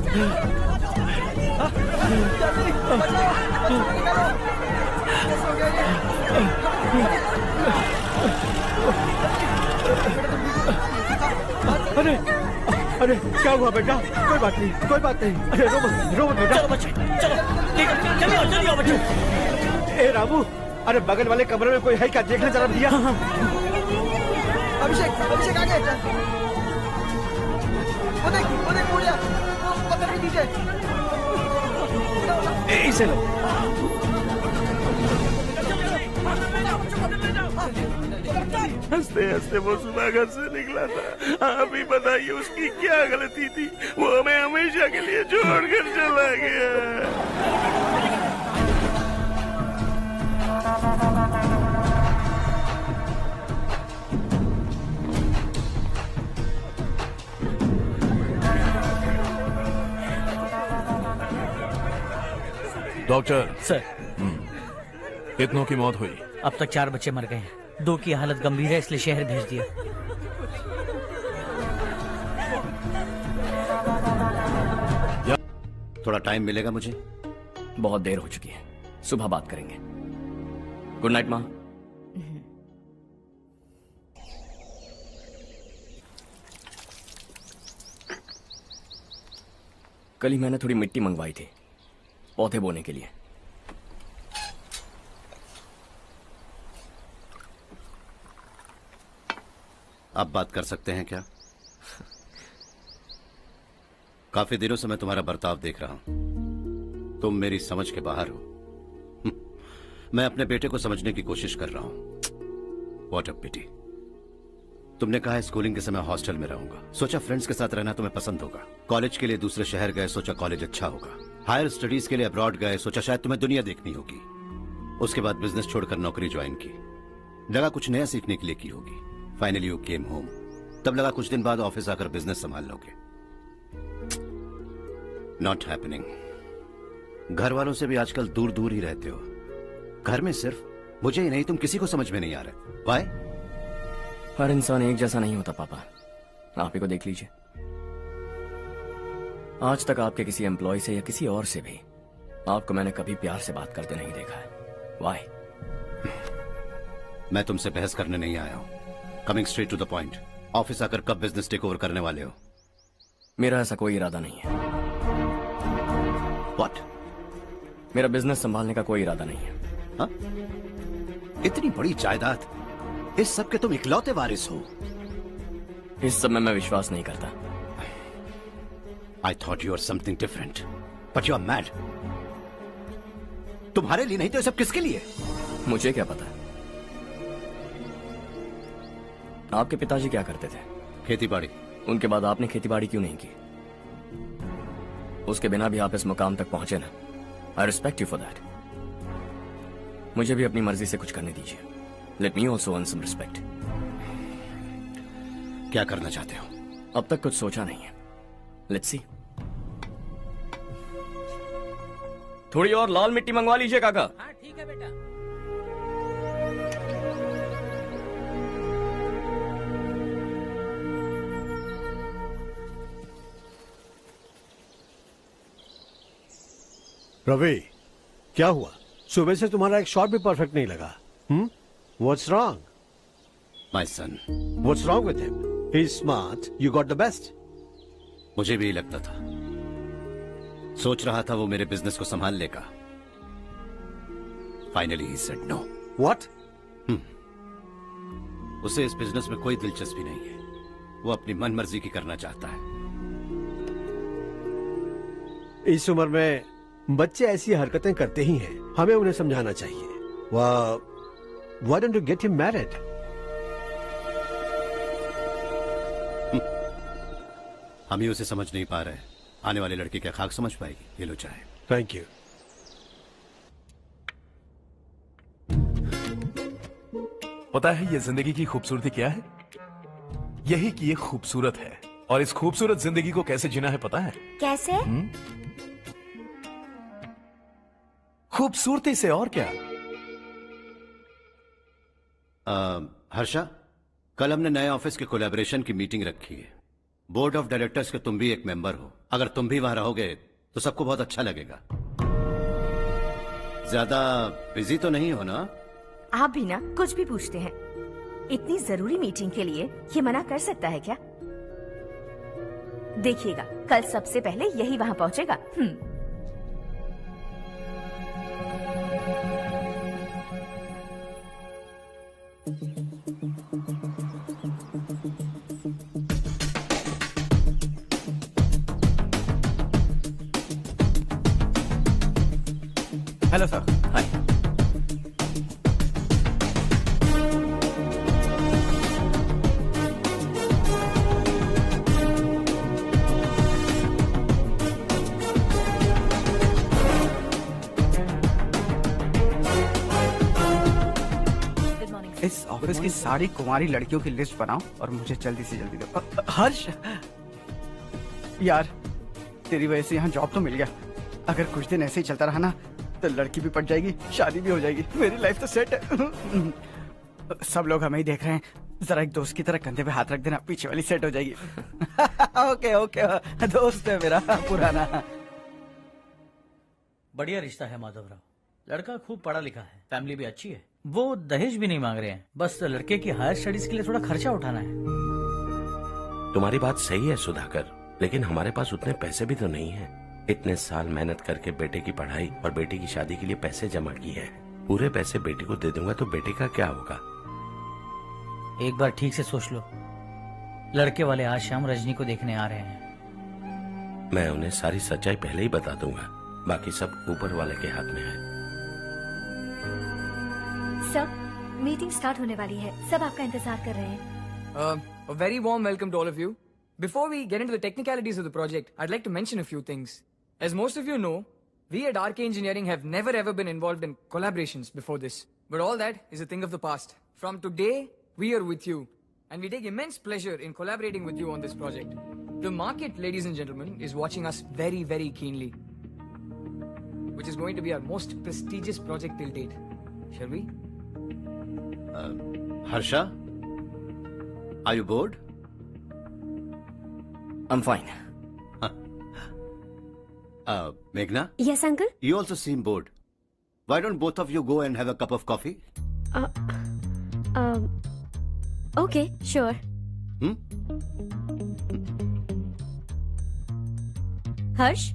अरे अरे क्या हुआ बेटा? कोई बात नहीं, कोई बात नहीं। अरे रो मत बेटा। चलो बच्चे, चलो जल्दी आओ बच्चे। ए रामू, अरे बगल वाले कमरे में कोई है क्या? देखना जरा भैया। अभिषेक आगे। वो देख पूजा, वो पत्थर के नीचे। इसे लो। हंसते हंसते वो सुबह घर से निकला था। आप ही बताइए उसकी क्या गलती थी? वो हमें हमेशा के लिए छोड़कर चला गया। डॉक्टर सर, कितनों की मौत हुई? अब तक 4 बच्चे मर गए हैं। 2 की हालत गंभीर है, इसलिए शहर भेज दिया। थोड़ा टाइम मिलेगा मुझे? बहुत देर हो चुकी है, सुबह बात करेंगे। गुड नाइट माँ। कल ही मैंने थोड़ी मिट्टी मंगवाई थी पौधे बोने के लिए। आप बात कर सकते हैं क्या? काफी दिनों से मैं तुम्हारा बर्ताव देख रहा हूं। तुम मेरी समझ के बाहर हो। मैं अपने बेटे को समझने की कोशिश कर रहा हूं। व्हाट अ पिटी। तुमने कहा स्कूलिंग के समय हॉस्टल में रहूंगा, सोचा फ्रेंड्स के साथ रहना तुम्हें पसंद होगा। कॉलेज के लिए दूसरे शहर गए, सोचा कॉलेज अच्छा होगा। हायर स्टडीज के लिए अब्रॉड गए, सोचा शायद तुम्हें दुनिया देखनी होगी। उसके बाद बिजनेस छोड़कर नौकरी ज्वाइन की, लगा कुछ नया सीखने के लिए की होगी। Finally you came home. तब लगा कुछ दिन बाद ऑफिस आकर बिजनेस संभाल लोगे। Not happening. घर वालों से भी आजकल दूर दूर ही रहते हो। घर में सिर्फ मुझे ही नहीं, तुम किसी को समझ में नहीं आ रहे। वाई? हर इंसान एक जैसा नहीं होता पापा, आप ही को देख लीजिए। आज तक आपके किसी एम्प्लॉय से या किसी और से भी आपको मैंने कभी प्यार से बात करते नहीं देखा है। वाई? मैं तुमसे बहस करने नहीं आया हूं। Coming straight to the point. Office आकर कब बिजनेस टेक ओवर करने वाले हो? मेरा ऐसा कोई इरादा नहीं है। व्हाट? मेरा बिजनेस संभालने का कोई इरादा नहीं है। हा? इतनी बड़ी जायदाद, इस सब के तुम इकलौते वारिस हो। इस सब में मैं विश्वास नहीं करता। I thought you were something different, but you are mad. तुम्हारे लिए नहीं तो ये सब किसके लिए? मुझे क्या पता। आपके पिताजी क्या करते थे? खेतीबाड़ी। उनके बाद आपने खेतीबाड़ी क्यों नहीं की? उसके बिना भी आप इस मुकाम तक पहुंचे ना। I respect you for that. मुझे भी अपनी मर्जी से कुछ करने दीजिए। Let me also earn some respect. क्या करना चाहते हो? अब तक कुछ सोचा नहीं है। Let's see. थोड़ी और लाल मिट्टी मंगवा लीजिए काका। हाँ ठीक है बेटा। रवि, क्या हुआ? सुबह से तुम्हारा एक शॉट भी परफेक्ट नहीं लगा। What's wrong? My son. What's wrong with him? He's smart. You got the best. मुझे भी लगता था। सोच रहा था वो मेरे बिजनेस को संभाल लेगा। Finally he said no. What? उसे इस बिजनेस में कोई दिलचस्पी नहीं है। वो अपनी मनमर्जी की करना चाहता है। इस उम्र में बच्चे ऐसी हरकतें करते ही हैं। हमें उन्हें समझाना चाहिए। Why don't you get him married? हम ही उसे समझ नहीं पा रहे। आने वाली लड़की क्या खाक समझ पाएगी? ये लो चाहे। Thank you. पता है ये जिंदगी की खूबसूरती क्या है? यही कि ये खूबसूरत है, और इस खूबसूरत जिंदगी को कैसे जीना है पता है? कैसे? खूबसूरती से। और क्या? हर्षा, कल हमने नए ऑफिस के कोलैबोरेशन की मीटिंग रखी है। बोर्ड ऑफ डायरेक्टर्स के तुम भी एक मेंबर हो। अगर तुम भी वहां रहोगे तो सबको बहुत अच्छा लगेगा। ज्यादा बिजी तो नहीं हो ना? आप भी ना कुछ भी पूछते हैं। इतनी जरूरी मीटिंग के लिए ये मना कर सकता है क्या? देखिएगा कल सबसे पहले यही वहाँ पहुँचेगा। Hello sir. हाय। इस ऑफिस की सारी कुंवारी लड़कियों की लिस्ट बनाओ और मुझे जल्दी से जल्दी दो। हर्ष यार, तेरी वजह से यहाँ जॉब तो मिल गया। अगर कुछ दिन ऐसे ही चलता रहा ना तो लड़की भी पट जाएगी, शादी भी हो जाएगी, मेरी लाइफ तो सेट है। सब लोग हमें ही देख रहे हैं, जरा एक दोस्त की तरह कंधे पे हाथ रख देना, पीछे वाली सेट हो जाएगी। ओके ओके, दोस्त है मेरा पुराना। बढ़िया रिश्ता है माधवराव। लड़का खूब पढ़ा लिखा है, फैमिली भी अच्छी है। वो दहेज भी नहीं मांग रहे हैं, बस लड़के की हायर स्टडीज के लिए थोड़ा खर्चा उठाना है। तुम्हारी बात सही है सुधाकर, लेकिन हमारे पास उतने पैसे भी तो नहीं है। इतने साल मेहनत करके बेटे की पढ़ाई और बेटे की शादी के लिए पैसे जमा किए हैं। पूरे पैसे बेटे को दे दूंगा तो बेटे का क्या होगा? एक बार ठीक से सोच लो। लड़के वाले आज शाम रजनी को देखने आ रहे हैं। मैं उन्हें सारी सच्चाई पहले ही बता दूंगा, बाकी सब ऊपर वाले के हाथ में है। सब मीटिंग स्टार्ट होने वाली है, सब आपका इंतजार कर रहे हैं। A very warm welcome to all of you. Before we get into the technicalities of the project, I'd like to mention a few things. As most of you know, we at RK Engineering have never ever been involved in collaborations before this. But all that is a thing of the past. From today, we are with you. And we take immense pleasure in collaborating with you on this project. The market, ladies and gentlemen, is watching us very, very keenly. Which is going to be our most prestigious project till date. Shall we? Harsha? Are you bored? I'm fine. Meghna? Yes, uncle? You also seem bored. Why don't both of you go and have a cup of coffee? Okay, sure. Harsh?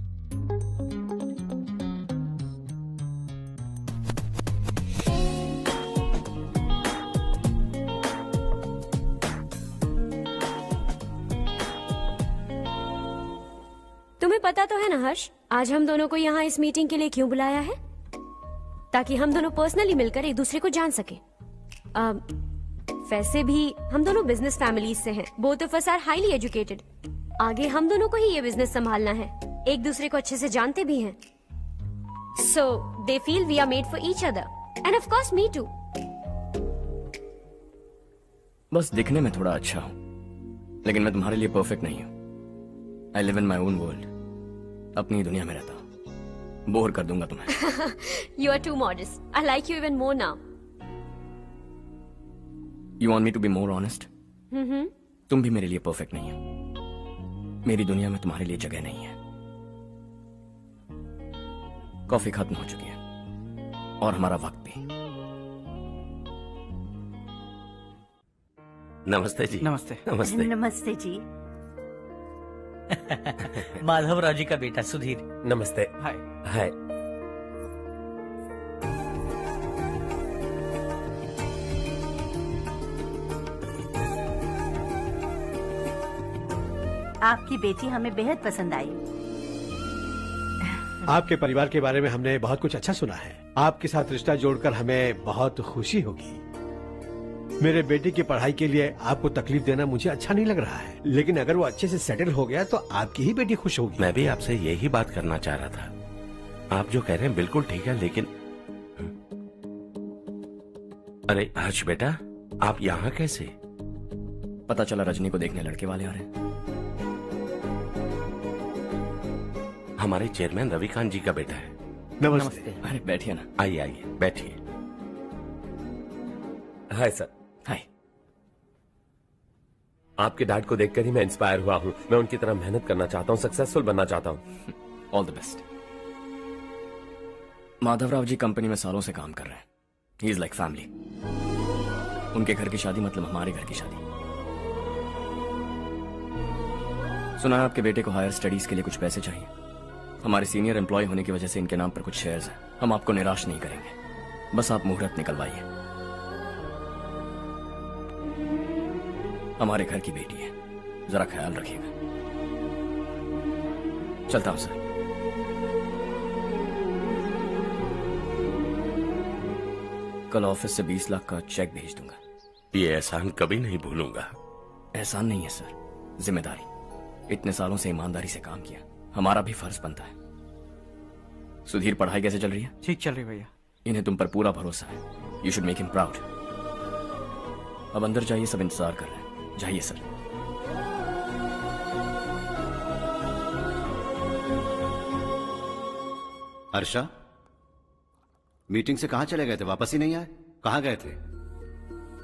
तुम्हें पता तो है ना हर्ष, आज हम दोनों को यहाँ इस मीटिंग के लिए क्यों बुलाया है? ताकि हम दोनों पर्सनली मिलकर एक दूसरे को जान सके। वैसे भी हम दोनों बिजनेस फैमिलीज से हैं। Both of us are highly educated. आगे हम दोनों को ही ये बिजनेस संभालना है। एक दूसरे को अच्छे से जानते भी हैं। So they feel we are made for each other and of course me too. बस दिखने में थोड़ा अच्छा हूं, लेकिन मैं तुम्हारे लिए परफेक्ट नहीं हूं। I live in my own world. अपनी दुनिया में रहता हूं। बोर कर दूंगा तुम्हें। You are too modest. I like you even more now. You want me to be more honest? तुम भी मेरे लिए परफेक्ट नहीं हो। मेरी दुनिया में तुम्हारे लिए जगह नहीं है। कॉफी खत्म हो चुकी है और हमारा वक्त भी। नमस्ते जी। नमस्ते। नमस्ते। नमस्ते जी। माधवराव जी का बेटा सुधीर। नमस्ते। हाय। हाय। आपकी बेटी हमें बेहद पसंद आई। आपके परिवार के बारे में हमने बहुत कुछ अच्छा सुना है। आपके साथ रिश्ता जोड़कर हमें बहुत खुशी होगी। मेरे बेटे की पढ़ाई के लिए आपको तकलीफ देना मुझे अच्छा नहीं लग रहा है, लेकिन अगर वो अच्छे से सेटल हो गया तो आपकी ही बेटी खुश होगी। मैं भी आपसे यही बात करना चाह रहा था। आप जो कह रहे हैं बिल्कुल ठीक है, लेकिन अरे हर्ष बेटा, आप यहाँ कैसे? पता चला रजनी को देखने लड़के वाले आ रहे हैं। हमारे चेयरमैन रविकांत जी का बेटा है। नमस्ते। अरे बैठिए ना। आइए आइए बैठिए। Hi sir. हाय। आपके डैड को देखकर ही मैं इंस्पायर हुआ हूँ। मैं उनकी तरह मेहनत करना चाहता हूँ, सक्सेसफुल बनना चाहता हूँ। All the best. Madhavrao ji company में सालों से काम कर रहे हैं। He is like family. उनके घर की शादी मतलब हमारे घर की शादी। सुना है आपके बेटे को हायर स्टडीज के लिए कुछ पैसे चाहिए। हमारे सीनियर एम्प्लॉय होने की वजह से इनके नाम पर कुछ शेयर्स हैं। हम आपको निराश नहीं करेंगे, बस आप मुहूर्त निकलवाइए। हमारे घर की बेटी है, जरा ख्याल रखिएगा। चलता हूं सर। कल ऑफिस से 20 लाख का चेक भेज दूंगा। ये एहसान कभी नहीं भूलूंगा। एहसान नहीं है सर, जिम्मेदारी। इतने सालों से ईमानदारी से काम किया, हमारा भी फर्ज बनता है। सुधीर, पढ़ाई कैसे चल रही है? ठीक चल रही भैया। इन्हें तुम पर पूरा भरोसा है। You should make him proud. अब अंदर जाइए, सब इंतजार कर रहे हैं। जाइए सर। हर्षा, मीटिंग से कहां चले गए थे? वापस ही नहीं आए? कहां गए थे?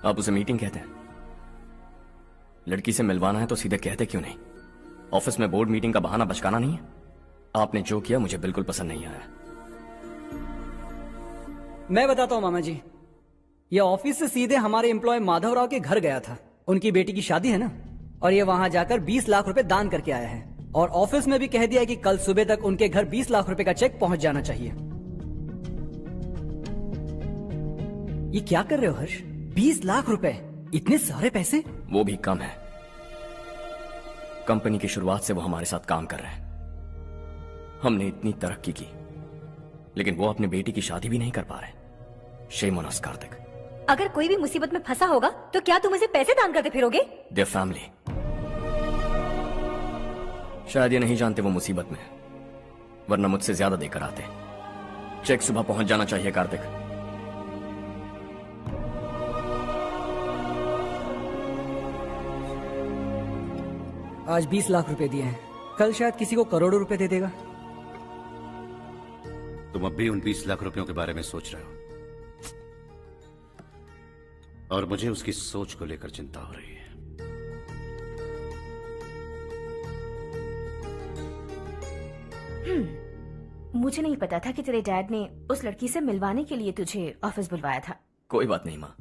आप उसे मीटिंग कहते हैं? लड़की से मिलवाना है तो सीधे कहते क्यों नहीं? ऑफिस में बोर्ड मीटिंग का बहाना बचकाना नहीं है। आपने जो किया मुझे बिल्कुल पसंद नहीं आया। मैं बताता हूं मामा जी, ये ऑफिस से सीधे हमारे एम्प्लॉय माधवराव के घर गया था। उनकी बेटी की शादी है ना, और ये वहां जाकर 20 लाख रुपए दान करके आया है। और ऑफिस में भी कह दिया कि कल सुबह तक उनके घर 20 लाख रुपए का चेक पहुंच जाना चाहिए। ये क्या कर रहे हो हर्ष? 20 लाख रुपए, इतने सारे पैसे? वो भी कम है। कंपनी की शुरुआत से वो हमारे साथ काम कर रहे हैं। हमने इतनी तरक्की की, लेकिन वो अपनी बेटी की शादी भी नहीं कर पा रहे। Shame on us Kartik. अगर कोई भी मुसीबत में फंसा होगा तो क्या तुम उसे पैसे दान करते फिरोगे? Their family. शायद ये नहीं जानते वो मुसीबत में है, वरना मुझसे ज्यादा देकर आते। चेक सुबह पहुंच जाना चाहिए कार्तिक। आज 20 लाख रुपए दिए हैं, कल शायद किसी को करोड़ों रुपए दे देगा। तुम अब भी उन 20 लाख रुपयों के बारे में सोच रहे हो, और मुझे उसकी सोच को लेकर चिंता हो रही है। मुझे नहीं पता था कि तेरे डैड ने उस लड़की से मिलवाने के लिए तुझे ऑफिस बुलवाया था। कोई बात नहीं माँ।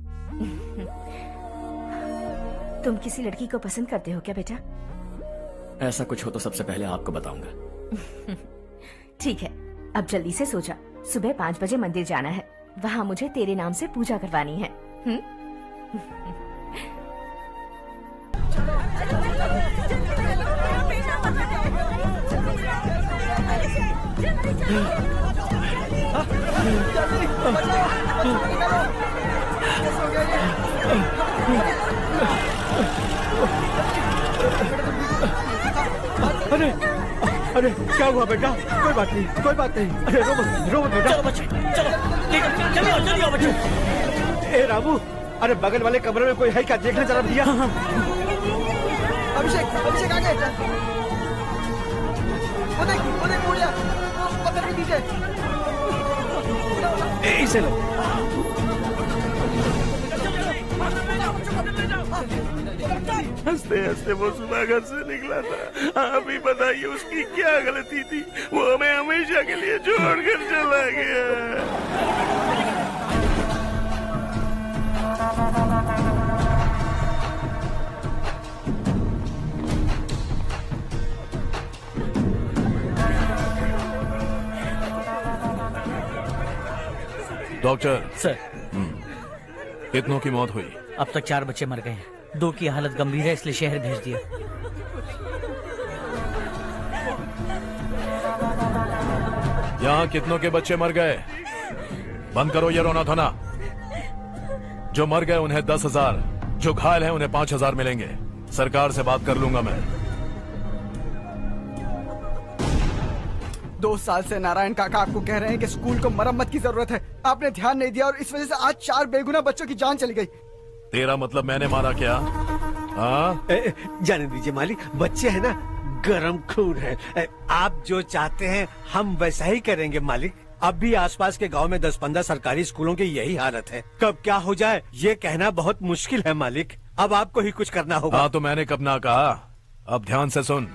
तुम किसी लड़की को पसंद करते हो क्या बेटा? ऐसा कुछ हो तो सबसे पहले आपको बताऊंगा। ठीक है, अब जल्दी से सो जा। सुबह 5 बजे मंदिर जाना है, वहाँ मुझे तेरे नाम से पूजा करवानी है। अरे अरे क्या हुआ बेटा? कोई बात नहीं, कोई बात नहीं। अरे रो मत बेटा। चलो बच्चे, चलो चलिए बच्चे। ए रामू, अरे बगल वाले कमरे में कोई है क्या? देखना जरा भैया। अभिषेक, अभिषेक आ गए। वो देख उड़ गया, वो पत्थर के नीचे। इसे लो। हंसते हंसते वो सुबह घर से निकला था। आप ही बताइए उसकी क्या गलती थी? वो हमें हमेशा के लिए छोड़कर चला गया। डॉक्टर सर, कितनों की मौत हुई? अब तक 4 बच्चे मर गए हैं। 2 की हालत गंभीर है, इसलिए शहर भेज दिया। यहाँ कितनों के बच्चे मर गए? बंद करो ये रोना धोना। जो मर गए उन्हें 10,000, जो घायल हैं उन्हें 5,000 मिलेंगे। सरकार से बात कर लूंगा मैं। 2 साल से नारायण काका आपको कह रहे हैं कि स्कूल को मरम्मत की जरूरत है। आपने ध्यान नहीं दिया और इस वजह से आज 4 बेगुनाह बच्चों की जान चली गई। तेरा मतलब मैंने मारा क्या? हाँ, जाने दीजिए मालिक, बच्चे हैं ना, गरम खून है। आप जो चाहते हैं हम वैसा ही करेंगे मालिक। अब भी आसपास के गांव में 10-15 सरकारी स्कूलों की यही हालत है। कब क्या हो जाए ये कहना बहुत मुश्किल है मालिक। अब आपको ही कुछ करना होगा। हाँ तो मैंने कब ना कहा। अब ध्यान से सुन,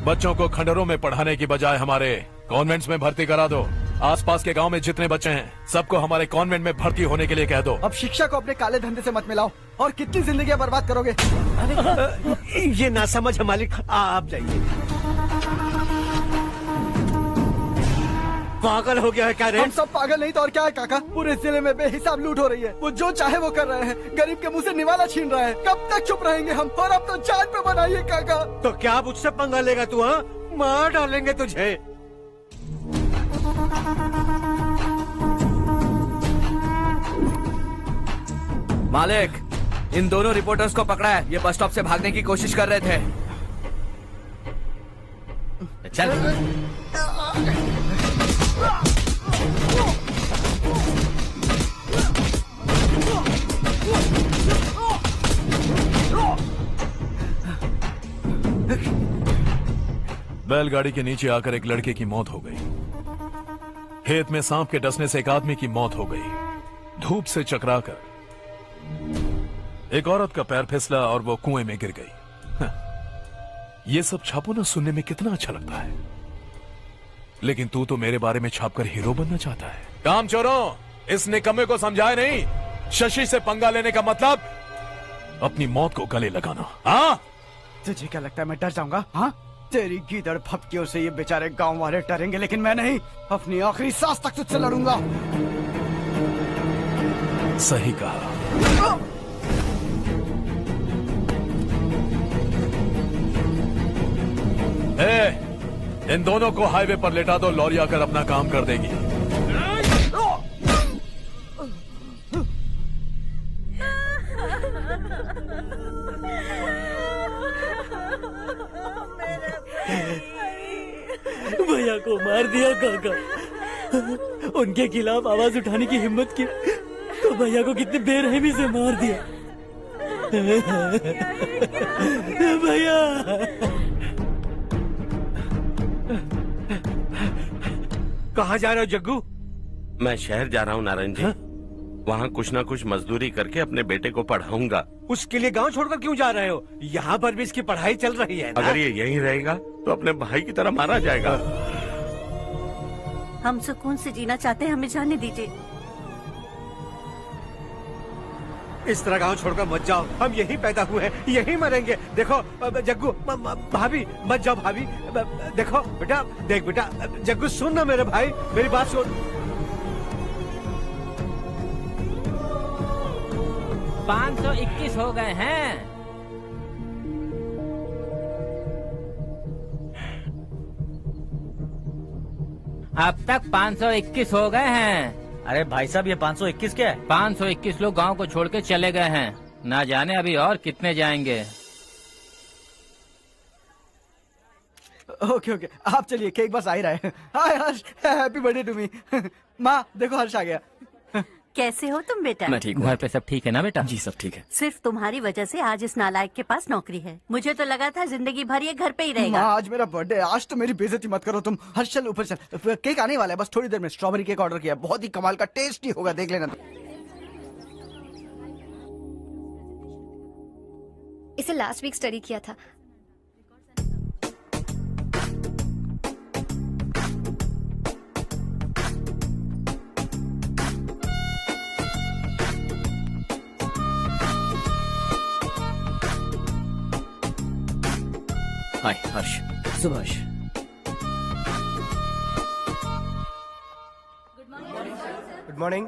बच्चों को खंडरों में पढ़ाने की बजाय हमारे कॉन्वेंट्स में भर्ती करा दो। आसपास के गांव में जितने बच्चे हैं सबको हमारे कॉन्वेंट में भर्ती होने के लिए कह दो। अब शिक्षा को अपने काले धंधे से मत मिलाओ। और कितनी जिंदगियां बर्बाद करोगे? ये ना समझ है मालिक, आप जाइए। पागल हो गया है क्या रे? हम सब पागल नहीं तो और क्या है काका। पूरे जिले में बेहिसाब लूट हो रही है। वो जो चाहे वो कर रहे हैं। गरीब के मुंह से निवाला छीन रहा है। कब तक चुप रहेंगे हम? और अब तो जान पे बनाइए काका। तो क्या मुझसे पंगा लेगा तू? हाँ, मार डालेंगे तुझे। मालिक, इन दोनों रिपोर्टर्स को पकड़ा है। ये बस स्टॉप से भागने की कोशिश कर रहे थे। चल। बैलगाड़ी के नीचे आकर एक लड़के की मौत हो गई। खेत में सांप के डसने से एक आदमी की मौत हो गई। धूप से चकराकर एक औरत का पैर फिसला और वो कुएं में गिर गई। ये सब छापो ना, सुनने में कितना अच्छा लगता है। लेकिन तू तो मेरे बारे में छापकर हीरो बनना चाहता है। काम चोरों, इस निकम्मे को समझाए नहीं। शशि से पंगा लेने का मतलब अपनी मौत को गले लगाना। हाँ, तुझे क्या लगता है मैं डर जाऊंगा? हाँ, तेरी गीदड़ फपकियों से ये बेचारे गांव वाले डरेंगे, लेकिन मैं नहीं। अपनी आखिरी सांस तक तुझसे लड़ूंगा। सही कहा। इन दोनों को हाईवे पर लेटा दो। लॉरी आकर अपना काम कर देगी। भैया को मार दिया काका। उनके खिलाफ आवाज उठाने की हिम्मत की तो भैया को कितने बेरहमी से मार दिया। भैया कहाँ जा रहे हो जग्गू? मैं शहर जा रहा हूँ नारायण जी। वहाँ कुछ ना कुछ मजदूरी करके अपने बेटे को पढ़ाऊंगा। उसके लिए गांव छोड़कर क्यों जा रहे हो? यहाँ पर भी इसकी पढ़ाई चल रही है ना? अगर ये यहीं रहेगा तो अपने भाई की तरह मारा जाएगा। हम सुकून से जीना चाहते हैं, हमें जाने दीजिए। इस तरह गांव छोड़कर मत जाओ। हम यहीं पैदा हुए हैं, यहीं मरेंगे। देखो जग्गू, भाभी मत जाओ। भाभी देखो बेटा, देख बेटा, जग्गू सुन ना मेरे भाई, मेरी बात सुन। 521 हो गए हैं। अब तक 521 हो गए हैं। अरे भाई साहब, ये 521 क्या है? 521 लोग गांव को छोड़ के चले गए हैं। ना जाने अभी और कितने जाएंगे। ओके ओके, आप चलिए, केक बस आ ही रहा है। हाय हर्ष, हैप्पी बर्थडे टू मी। माँ देखो, हर्ष आ गया। कैसे हो तुम बेटा? मैं ठीक हूँ। घर पे सब ठीक है ना बेटा? जी सब ठीक है। सिर्फ तुम्हारी वजह से आज इस नालायक के पास नौकरी है। मुझे तो लगा था जिंदगी भर ये घर पे ही रहेगा। माँ आज मेरा बर्थडे, आज तो मेरी बेइज्जती मत करो तुम। हर्ष चल ऊपर चल, केक आने वाला है बस थोड़ी देर में। स्ट्रॉबेरी केक ऑर्डर किया, बहुत ही कमाल का, टेस्टी होगा, देख लेना। इसे लास्ट वीक स्टडी किया था। हाय हर्ष। Subhash. Good morning.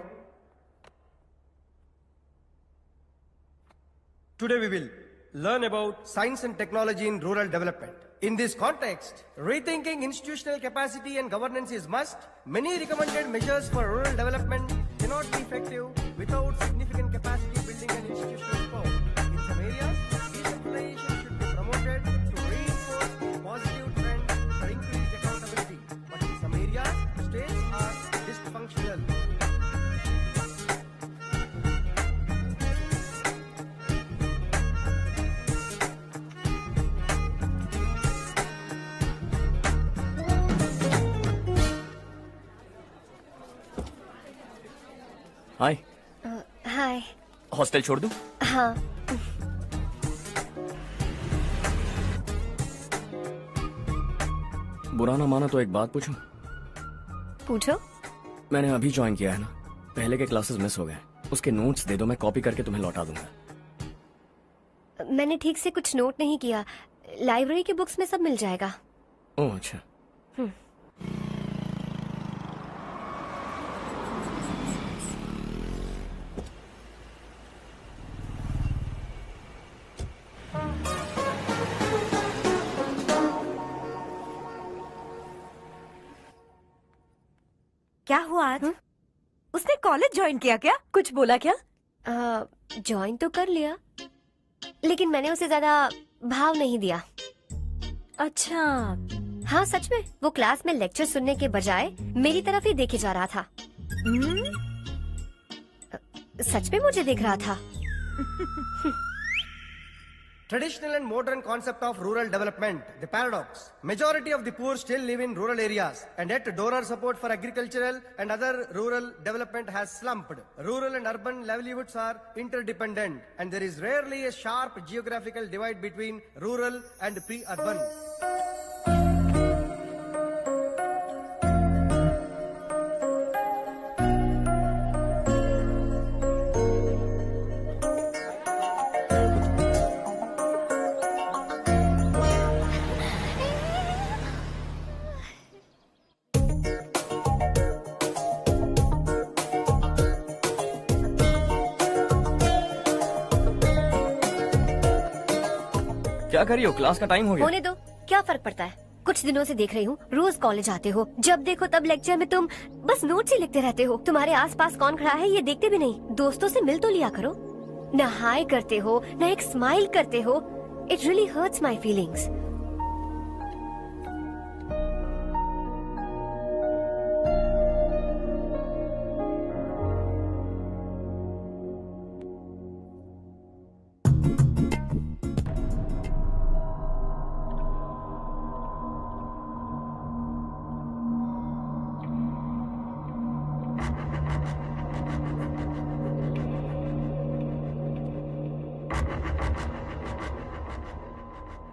Today we will learn about science and technology in rural development. In this context, rethinking institutional capacity and governance is must. Many recommended measures for rural development cannot be effective without significant capacity building and institutional support. In some areas, decentralization should be promoted to reinforce positive trends for increased accountability. But in some areas, states are dysfunctional. Hi. Hi. Hostel छोड़ दूं? हाँ। बुरा ना माना तो एक बात पूछूं? पूछो। मैंने अभी ज्वाइन किया है ना, पहले के क्लासेस मिस हो गए, उसके नोट्स दे दो, मैं कॉपी करके तुम्हें लौटा दूंगा। मैंने ठीक से कुछ नोट नहीं किया, लाइब्रेरी की बुक्स में सब मिल जाएगा। ओह अच्छा। क्या हुआ आज? उसने कॉलेज ज्वाइन किया क्या? कुछ बोला क्या? ज्वाइन तो कर लिया, लेकिन मैंने उसे ज्यादा भाव नहीं दिया। अच्छा। हाँ सच में, वो क्लास में लेक्चर सुनने के बजाय मेरी तरफ ही देखे जा रहा था। सच में मुझे देख रहा था। Traditional and modern concept of rural development, the paradox. Majority of the poor still live in rural areas, and yet donor support for agricultural and other rural development has slumped. Rural and urban livelihoods are interdependent, and there is rarely a sharp geographical divide between rural and pre-urban. क्या कर रही हो? Class का time हो गया। होने दो, क्या फर्क पड़ता है? कुछ दिनों से देख रही हूँ, रोज कॉलेज आते हो, जब देखो तब लेक्चर में तुम बस नोट्स ही लिखते रहते हो। तुम्हारे आसपास कौन खड़ा है ये देखते भी नहीं। दोस्तों से मिल तो लिया करो। न हाय करते हो, न एक स्माइल करते हो। It really hurts my feelings.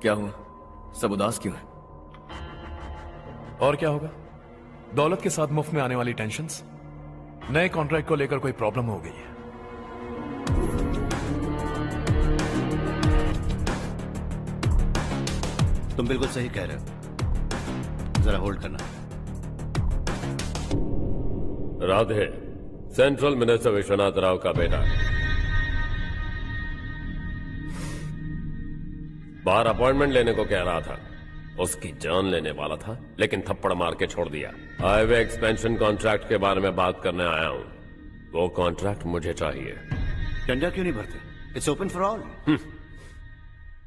क्या हुआ? सब उदास क्यों है? और क्या होगा? दौलत के साथ मुफ्त में आने वाली टेंशन्स। नए कॉन्ट्रैक्ट को लेकर कोई प्रॉब्लम हो गई है। तुम बिल्कुल सही कह रहे हो, जरा होल्ड करना। राधे सेंट्रल मिनिस्टर विश्वनाथ राव का बेटा बाहर अपॉइंटमेंट लेने को कह रहा था। उसकी जान लेने वाला था, लेकिन थप्पड़ मार के छोड़ दिया। हाईवे एक्सपेंशन कॉन्ट्रैक्ट के बारे में बात करने आया हूं। वो कॉन्ट्रैक्ट मुझे चाहिए। टेंडर क्यों नहीं भरते? It's open for all.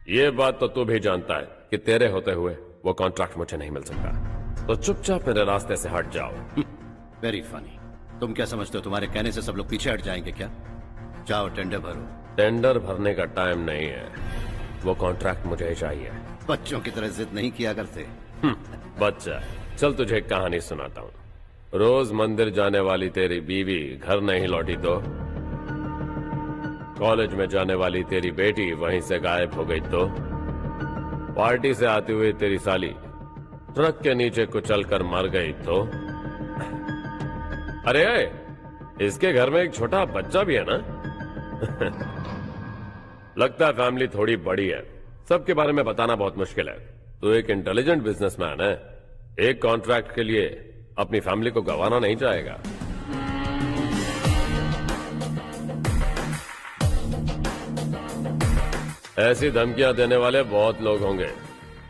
ये बात तो तू भी जानता है कि तेरे होते हुए वो कॉन्ट्रैक्ट मुझे नहीं मिल सकता। तो चुपचाप मेरे रास्ते से हट जाओ। Very funny. तुम क्या समझते हो तुम्हारे कहने से सब लोग पीछे हट जाएंगे क्या? जाओ टेंडर भरो। टेंडर भरने का टाइम नहीं है, वो कॉन्ट्रैक्ट मुझे ही चाहिए। बच्चों की तरह जिद नहीं किया करते। बच्चा, चल तुझे एक कहानी सुनाता हूँ। रोज मंदिर जाने वाली तेरी बीवी घर नहीं लौटी तो, कॉलेज में जाने वाली तेरी बेटी वहीं से गायब हो गई तो, पार्टी से आती हुई तेरी साली ट्रक के नीचे कुचलकर मर गई तो। अरे इसके घर में एक छोटा बच्चा भी है ना। लगता है फैमिली थोड़ी बड़ी है, सबके बारे में बताना बहुत मुश्किल है। तो एक इंटेलिजेंट बिजनेसमैन है, एक कॉन्ट्रैक्ट के लिए अपनी फैमिली को गंवाना नहीं चाहेगा। ऐसी धमकियां देने वाले बहुत लोग होंगे,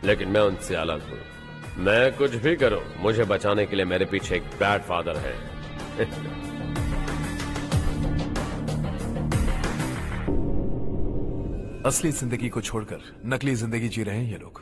लेकिन मैं उनसे अलग हूं। मैं कुछ भी करूं, मुझे बचाने के लिए मेरे पीछे एक बैड फादर है। असली जिंदगी को छोड़कर नकली जिंदगी जी रहे हैं ये लोग।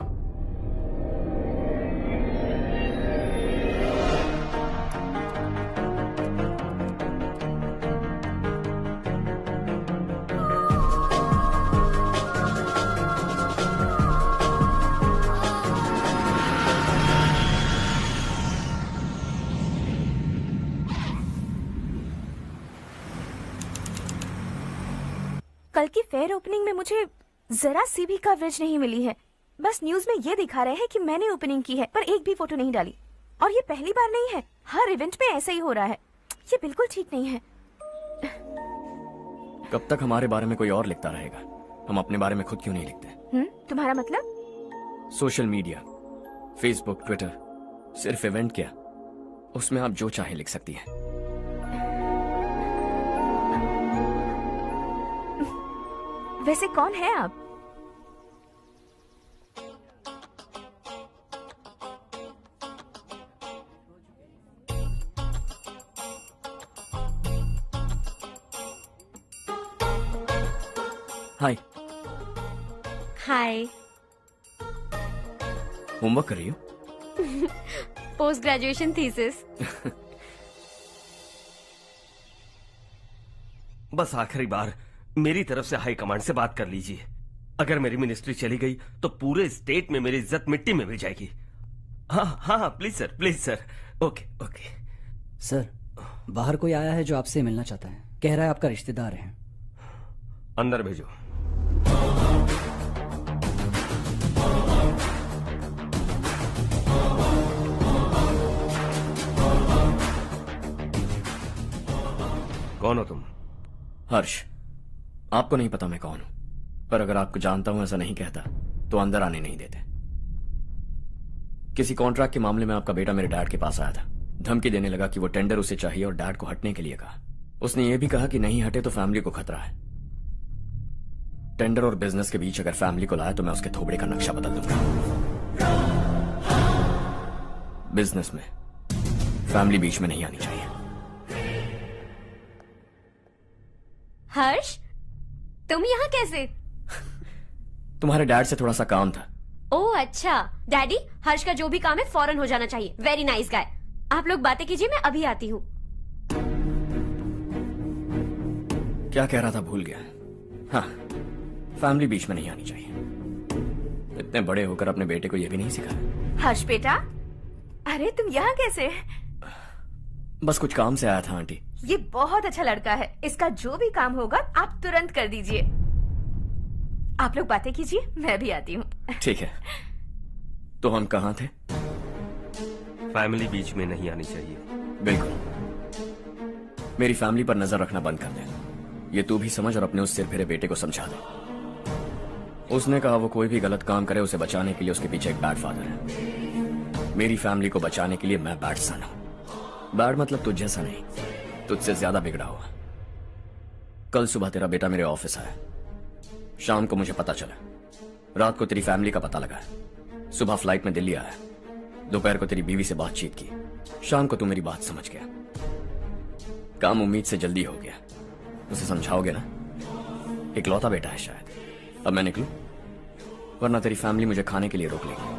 कल की फेयर ओपनिंग में मुझे जरा सी भी कवरेज नहीं मिली है। बस न्यूज में ये दिखा रहे हैं कि मैंने ओपनिंग की है, पर एक भी फोटो नहीं डाली। और ये पहली बार नहीं है, हर इवेंट में ऐसा ही हो रहा है। ये बिल्कुल ठीक नहीं है। कब तक हमारे बारे में कोई और लिखता रहेगा? हम अपने बारे में खुद क्यों नहीं लिखते? तुम्हारा मतलब? सोशल मीडिया, फेसबुक, ट्विटर, सिर्फ इवेंट क्या, उसमें आप जो चाहे लिख सकती हैं। वैसे कौन है आप? हाय। हाय। होमवर्क कर रही हो? Post graduation thesis. बस आखिरी बार मेरी तरफ से हाई कमांड से बात कर लीजिए। अगर मेरी मिनिस्ट्री चली गई तो पूरे स्टेट में मेरी इज्जत मिट्टी में मिल जाएगी। हाँ हाँ please sir, please sir. Okay okay. Sir, बाहर कोई आया है जो आपसे मिलना चाहता है। कह रहा है आपका रिश्तेदार है। अंदर भेजो। कौन हो तुम? हर्ष। आपको नहीं पता मैं कौन हूं, पर अगर आपको जानता हूं ऐसा नहीं कहता तो अंदर आने नहीं देते। किसी कॉन्ट्रैक्ट के मामले में आपका बेटा मेरे डैड के पास आया था। धमकी देने लगा कि वो टेंडर उसे चाहिए और डैड को हटने के लिए कहा। उसने ये भी कहा कि नहीं हटे तो फैमिली को खतरा है। टेंडर और बिजनेस के बीच अगर फैमिली को लाया तो मैं उसके थोबड़े का नक्शा बदल दूंगा। बिजनेस में फैमिली बीच में नहीं आनी चाहिए। हर्ष, तुम यहाँ कैसे? तुम्हारे डैड से थोड़ा सा काम था। ओह अच्छा। डैडी, हर्ष का जो भी काम है फौरन हो जाना चाहिए। Very nice guy. आप लोग बातें कीजिए, मैं अभी आती हूँ। क्या कह रहा था भूल गया। हाँ, फैमिली बीच में नहीं आनी चाहिए। इतने बड़े होकर अपने बेटे को यह भी नहीं सिखाया। हर्ष बेटा, अरे तुम यहाँ कैसे? बस कुछ काम से आया था आंटी। ये बहुत अच्छा लड़का है। इसका जो भी काम होगा आप तुरंत कर दीजिए। आप लोग बातें कीजिए, मैं भी आती हूँ। ठीक है। तो हम कहाँ थे? फैमिली बीच में नहीं आनी चाहिए। बिल्कुल। मेरी फैमिली पर नजर रखना बंद कर दे। ये तू भी समझ और अपने उस सिर फिरे बेटे को समझा दे। उसने कहा वो कोई भी गलत काम करे उसे बचाने के लिए उसके पीछे एक बैड फादर है। मेरी फैमिली को बचाने के लिए मैं बैड सन हूं। बैड मतलब तुझ जैसा नहीं, तुझसे ज्यादा बिगड़ा हुआ। कल सुबह तेरा बेटा मेरे ऑफिस आया। शाम को मुझे पता चला। रात को तेरी फैमिली का पता लगा। सुबह फ्लाइट में दिल्ली आया। दोपहर को तेरी बीवी से बातचीत की। शाम को तू मेरी बात समझ गया। काम उम्मीद से जल्दी हो गया। उसे समझाओगे ना? इकलौता बेटा है शायद। अब मैं निकलूं, वरना तेरी फैमिली मुझे खाने के लिए रोक लेगी।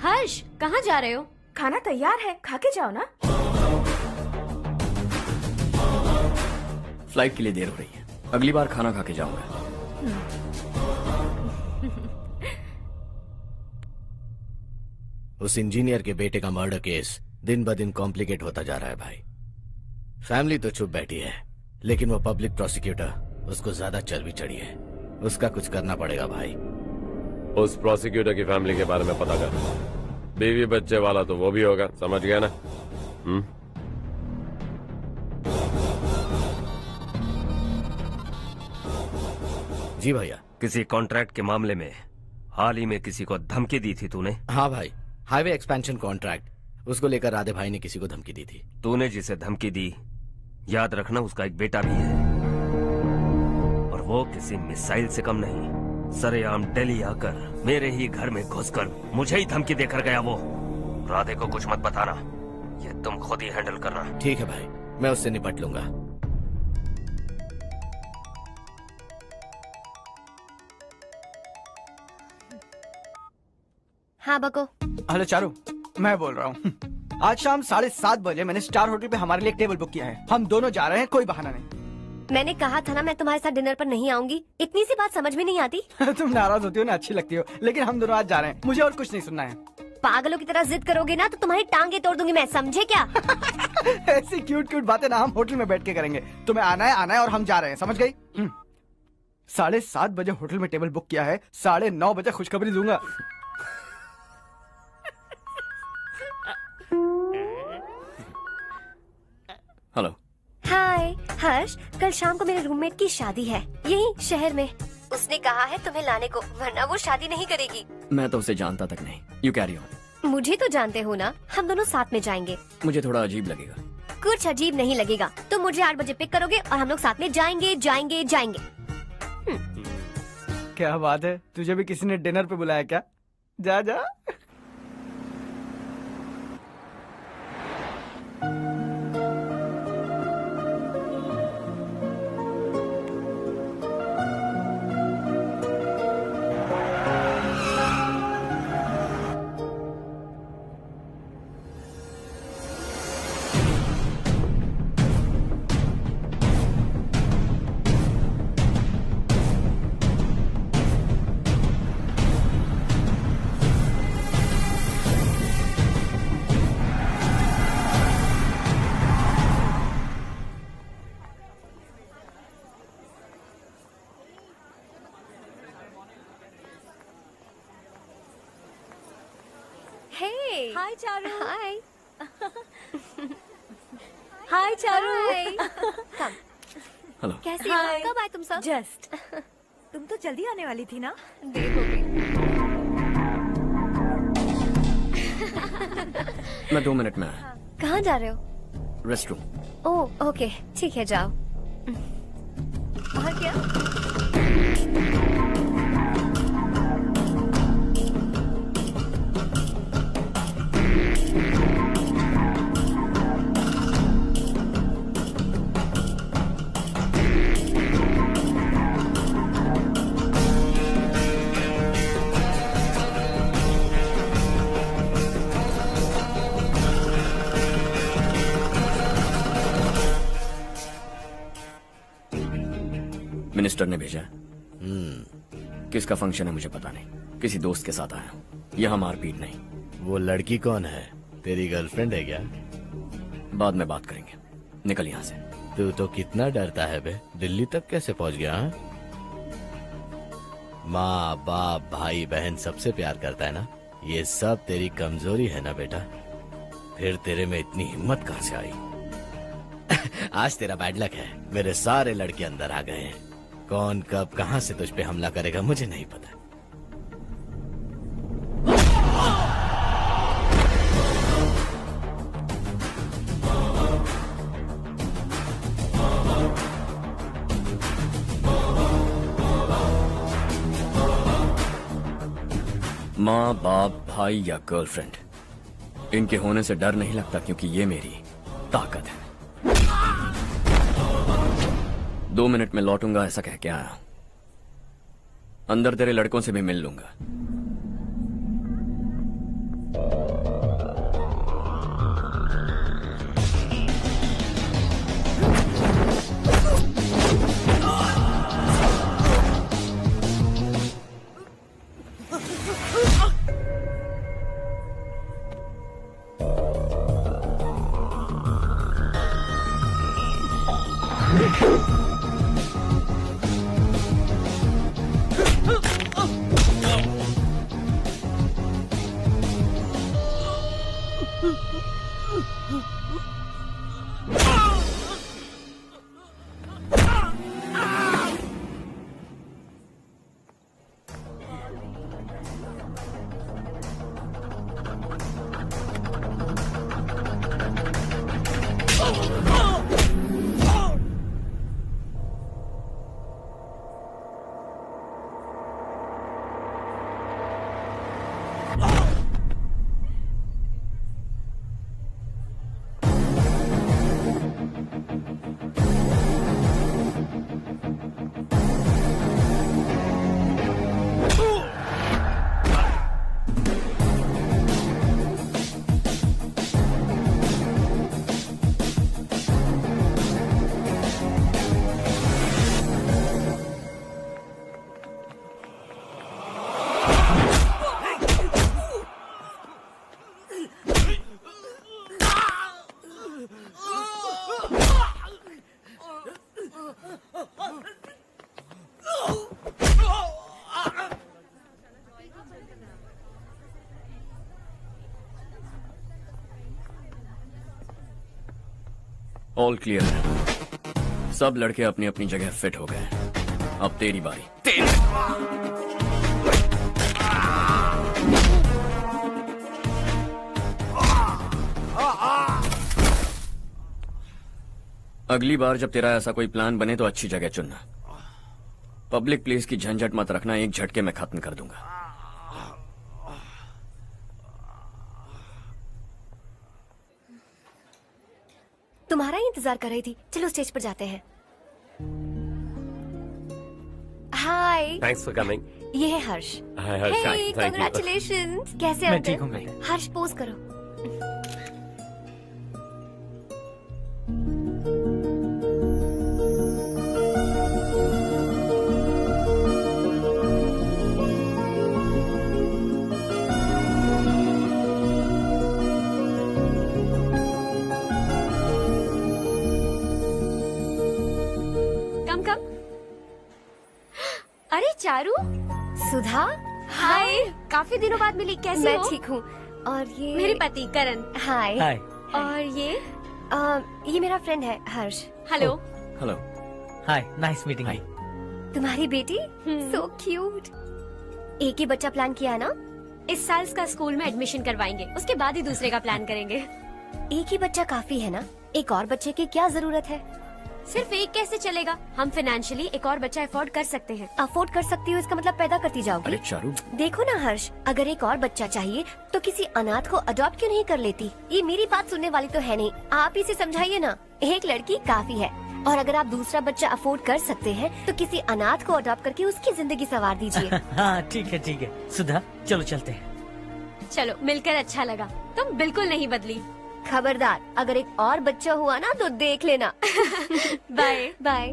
हर्ष, कहाँ जा रहे हो? खाना तैयार है, खा के जाओ ना। फ्लाइट के लिए देर हो रही है। अगली बार खाना खा के जाऊंगा। उस इंजीनियर के बेटे का मर्डर केस दिन ब दिन कॉम्प्लिकेट होता जा रहा है भाई। फैमिली तो चुप बैठी है, लेकिन वो पब्लिक प्रोसिक्यूटर उसको ज्यादा चर्बी चढ़ी है। उसका कुछ करना पड़ेगा भाई। उस प्रोसिक्यूटर की फैमिली के बारे में पता कर। बीवी बच्चे वाला तो वो भी होगा, समझ गया ना? जी भैया। किसी कॉन्ट्रैक्ट के मामले में हाल ही में किसी को धमकी दी थी तूने? हाँ भाई, हाईवे एक्सपेंशन कॉन्ट्रैक्ट, उसको लेकर राधे भाई ने किसी को धमकी दी थी। तूने जिसे धमकी दी, याद रखना उसका एक बेटा भी है, और वो किसी मिसाइल से कम नहीं। सरेआम दिल्ली आकर मेरे ही घर में घुसकर मुझे ही धमकी देकर गया वो। राधे को कुछ मत बताना, ये तुम खुद ही हैंडल करना। ठीक है भाई, मैं उससे निपट लूंगा। हाँ बको। हेलो चारू, मैं बोल रहा हूँ। आज शाम 7:30 बजे मैंने स्टार होटल पे हमारे लिए एक टेबल बुक किया है। हम दोनों जा रहे हैं, कोई बहाना नहीं। मैंने कहा था ना मैं तुम्हारे साथ डिनर पर नहीं आऊंगी। इतनी सी बात समझ में नहीं आती? तुम नाराज होती हो ना, अच्छी लगती हो, लेकिन हम दोनों आज जा रहे हैं। मुझे और कुछ नहीं सुनना है। पागलों की तरह जिद करोगे ना तो तुम्हारी टांगे तोड़ दूंगी मैं, समझे क्या? ऐसी क्यूट क्यूट बातें ना हम होटल में बैठ के करेंगे। तुम्हें आना है और हम जा रहे हैं, समझ गई? 7:30 बजे होटल में टेबल बुक किया है, 9:30 बजे खुशखबरी दूंगा। हेलो। हाय हर्ष, कल शाम को मेरे रूममेट की शादी है यही शहर में। उसने कहा है तुम्हें लाने को, वरना वो शादी नहीं करेगी। मैं तो उसे जानता तक नहीं। You carry on. मुझे तो जानते हो ना, हम दोनों साथ में जाएंगे। मुझे थोड़ा अजीब लगेगा। कुछ अजीब नहीं लगेगा। तुम मुझे 8 बजे पिक करोगे और हम लोग साथ में जाएंगे जाएंगे जाएंगे। क्या बात है, तुझे भी किसी ने डिनर पे बुलाया क्या? जा जा। हाय चारू। हाय। हाय चारू। हेलो। कैसी हो? कब आए तुम सब? जस्ट। तुम तो जल्दी आने वाली थी ना? देर हो गई। मैं 2 मिनट में आया। कहाँ जा रहे हो? Rest room. ओह ओके, ठीक है जाओ। और क्या? मिनिस्टर ने भेजा। किसका फंक्शन है मुझे पता नहीं। किसी दोस्त के साथ आया हूँ। यहाँ मारपीट नहीं। वो लड़की कौन है? तेरी गर्लफ्रेंड है क्या? बाद में बात करेंगे। निकल यहाँ से। तू तो कितना डरता है बे। दिल्ली तक कैसे पहुँच गया? हाँ? माँ बाप भाई बहन सबसे प्यार करता है ना? ये सब तेरी कमजोरी है ना बेटा? फिर तेरे में इतनी हिम्मत कहाँ से आई? आज तेरा बैड लक है, मेरे सारे लड़के अंदर आ गए हैं। कौन कब कहां से तुझ पे हमला करेगा मुझे नहीं पता। माँ बाप भाई या गर्लफ्रेंड, इनके होने से डर नहीं लगता, क्योंकि ये मेरी ताकत है। 2 मिनट में लौटूंगा ऐसा कह के आया। अंदर तेरे लड़कों से भी मिल लूंगा। ऑल क्लियर है। सब लड़के अपनी अपनी जगह फिट हो गए। अब तेरी बारी। अगली बार जब तेरा ऐसा कोई प्लान बने तो अच्छी जगह चुनना। पब्लिक प्लेस की झंझट मत रखना, एक झटके में खत्म कर दूंगा। तुम्हारा ही इंतजार कर रही थी। चलो स्टेज पर जाते हैं। हाय। Thanks for coming. ये है Harsh. Hi Harsh, thank you. Congratulations. कैसे मैं हो ठीक तुम? हूँ। हर्ष पोज करो। अरे चारू। सुधा। हाय। काफी दिनों बाद मिली, कैसी मैं हो? ठीक हूँ। और ये मेरे पति करण। हाय। हाय। और ये मेरा फ्रेंड है Harsh. Hello. Hello. Hi, nice meeting you. तुम्हारी बेटी सो क्यूट। एक ही बच्चा प्लान किया ना? इस साल इसका स्कूल में एडमिशन करवाएंगे, उसके बाद ही दूसरे का प्लान करेंगे। एक ही बच्चा काफी है ना? एक और बच्चे की क्या जरूरत है? सिर्फ एक कैसे चलेगा? हम फाइनेंशियली एक और बच्चा अफोर्ड कर सकते हैं। अफोर्ड कर सकती हो इसका मतलब पैदा करती जाओगी? अरे चारू, देखो ना हर्ष, अगर एक और बच्चा चाहिए तो किसी अनाथ को अडॉप्ट क्यों नहीं कर लेती? ये मेरी बात सुनने वाली तो है नहीं, आप इसे समझाइए ना। एक लड़की काफी है, और अगर आप दूसरा बच्चा अफोर्ड कर सकते हैं तो किसी अनाथ को अडॉप्ट करके उसकी जिंदगी संवार दीजिए। हाँ ठीक है सुधा, चलो चलते हैं। चलो, मिलकर अच्छा लगा। तुम बिल्कुल नहीं बदली। खबरदार, अगर एक और बच्चा हुआ ना तो देख लेना। Bye bye.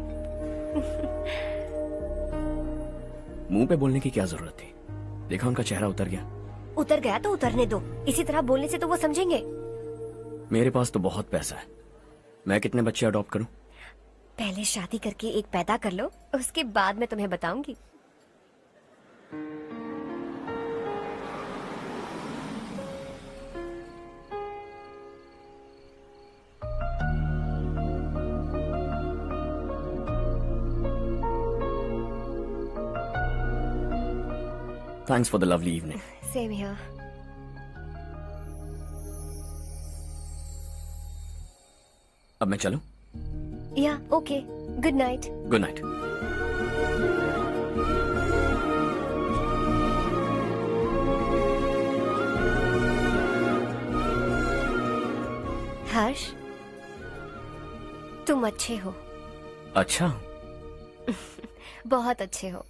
मुंह पे बोलने की क्या जरूरत थी? देखा उनका चेहरा उतर गया। उतर गया तो उतरने दो, इसी तरह बोलने से तो वो समझेंगे। मेरे पास तो बहुत पैसा है, मैं कितने बच्चे अडॉप्ट करूं? पहले शादी करके एक पैदा कर लो, उसके बाद मैं तुम्हें बताऊंगी। Thanks for the lovely evening. Same here. अब मैं चलूं? Yeah, okay. Good night. Good night. हर्ष, तुम अच्छे हो। अच्छा। बहुत अच्छे हो।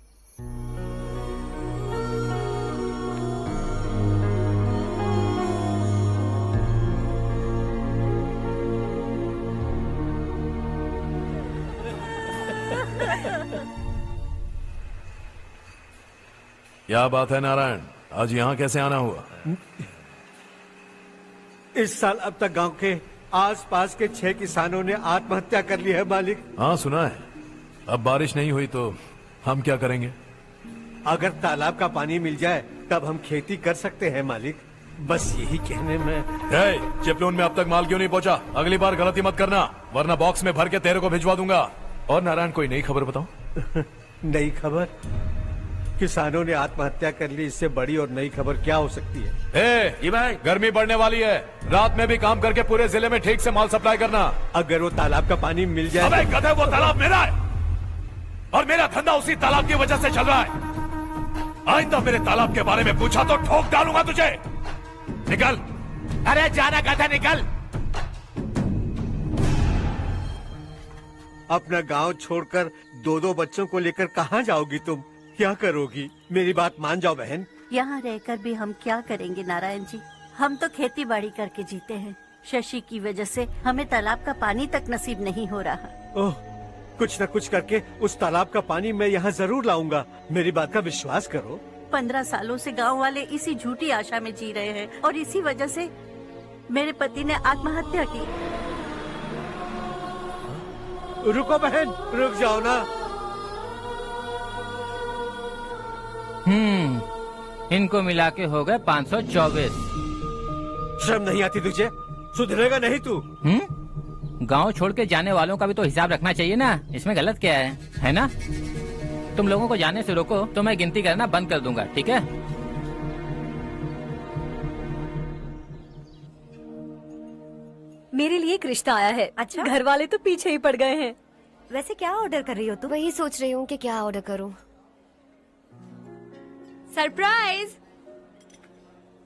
क्या बात है नारायण, आज यहाँ कैसे आना हुआ? इस साल अब तक गांव के आसपास के 6 किसानों ने आत्महत्या कर ली है मालिक। हाँ सुना है। अब बारिश नहीं हुई तो हम क्या करेंगे? अगर तालाब का पानी मिल जाए तब हम खेती कर सकते हैं मालिक। बस यही कहने में। चिपलून में अब तक माल क्यों नहीं पहुँचा? अगली बार गलती मत करना, वरना बॉक्स में भर के तेरे को भिजवा दूंगा। और नारायण, कोई नई खबर बताओ। नई खबर? किसानों ने आत्महत्या कर ली, इससे बड़ी और नई खबर क्या हो सकती है? ये भाई, गर्मी बढ़ने वाली है, रात में भी काम करके पूरे जिले में ठीक से माल सप्लाई करना। अगर वो तालाब का पानी मिल जाए। अबे गधे, वो तालाब मेरा है और मेरा धंधा उसी तालाब की वजह से चल रहा है। आइंदा मेरे तालाब के बारे में पूछा तो ठोक डालूंगा तुझे। निकल। अरे जाना गधा, निकल। अपना गांव छोड़कर 2-2 बच्चों को लेकर कहाँ जाओगी तुम? क्या करोगी? मेरी बात मान जाओ बहन। यहाँ रहकर भी हम क्या करेंगे नारायण जी? हम तो खेती बाड़ी करके जीते हैं। शशि की वजह से हमें तालाब का पानी तक नसीब नहीं हो रहा। ओह, कुछ न कुछ करके उस तालाब का पानी मैं यहाँ जरूर लाऊंगा। मेरी बात का विश्वास करो। 15 सालों से गांव वाले इसी झूठी आशा में जी रहे हैं और इसी वजह से मेरे पति ने आत्महत्या की। रुको बहन, रुक जाओ ना। इनको मिला के हो गए 524। शर्म नहीं आती तुझे? सुधरेगा नहीं तू? गांव छोड़ के जाने वालों का भी तो हिसाब रखना चाहिए ना, इसमें गलत क्या है ना? तुम लोगों को जाने से रोको तो मैं गिनती करना बंद कर दूंगा, ठीक है? मेरे लिए एक रिश्ता आया है। अच्छा, घर वाले तो पीछे ही पड़ गए हैं। वैसे क्या ऑर्डर कर रही हो तुम? वही सोच रही हूँ कि क्या ऑर्डर करूँ। सरप्राइज!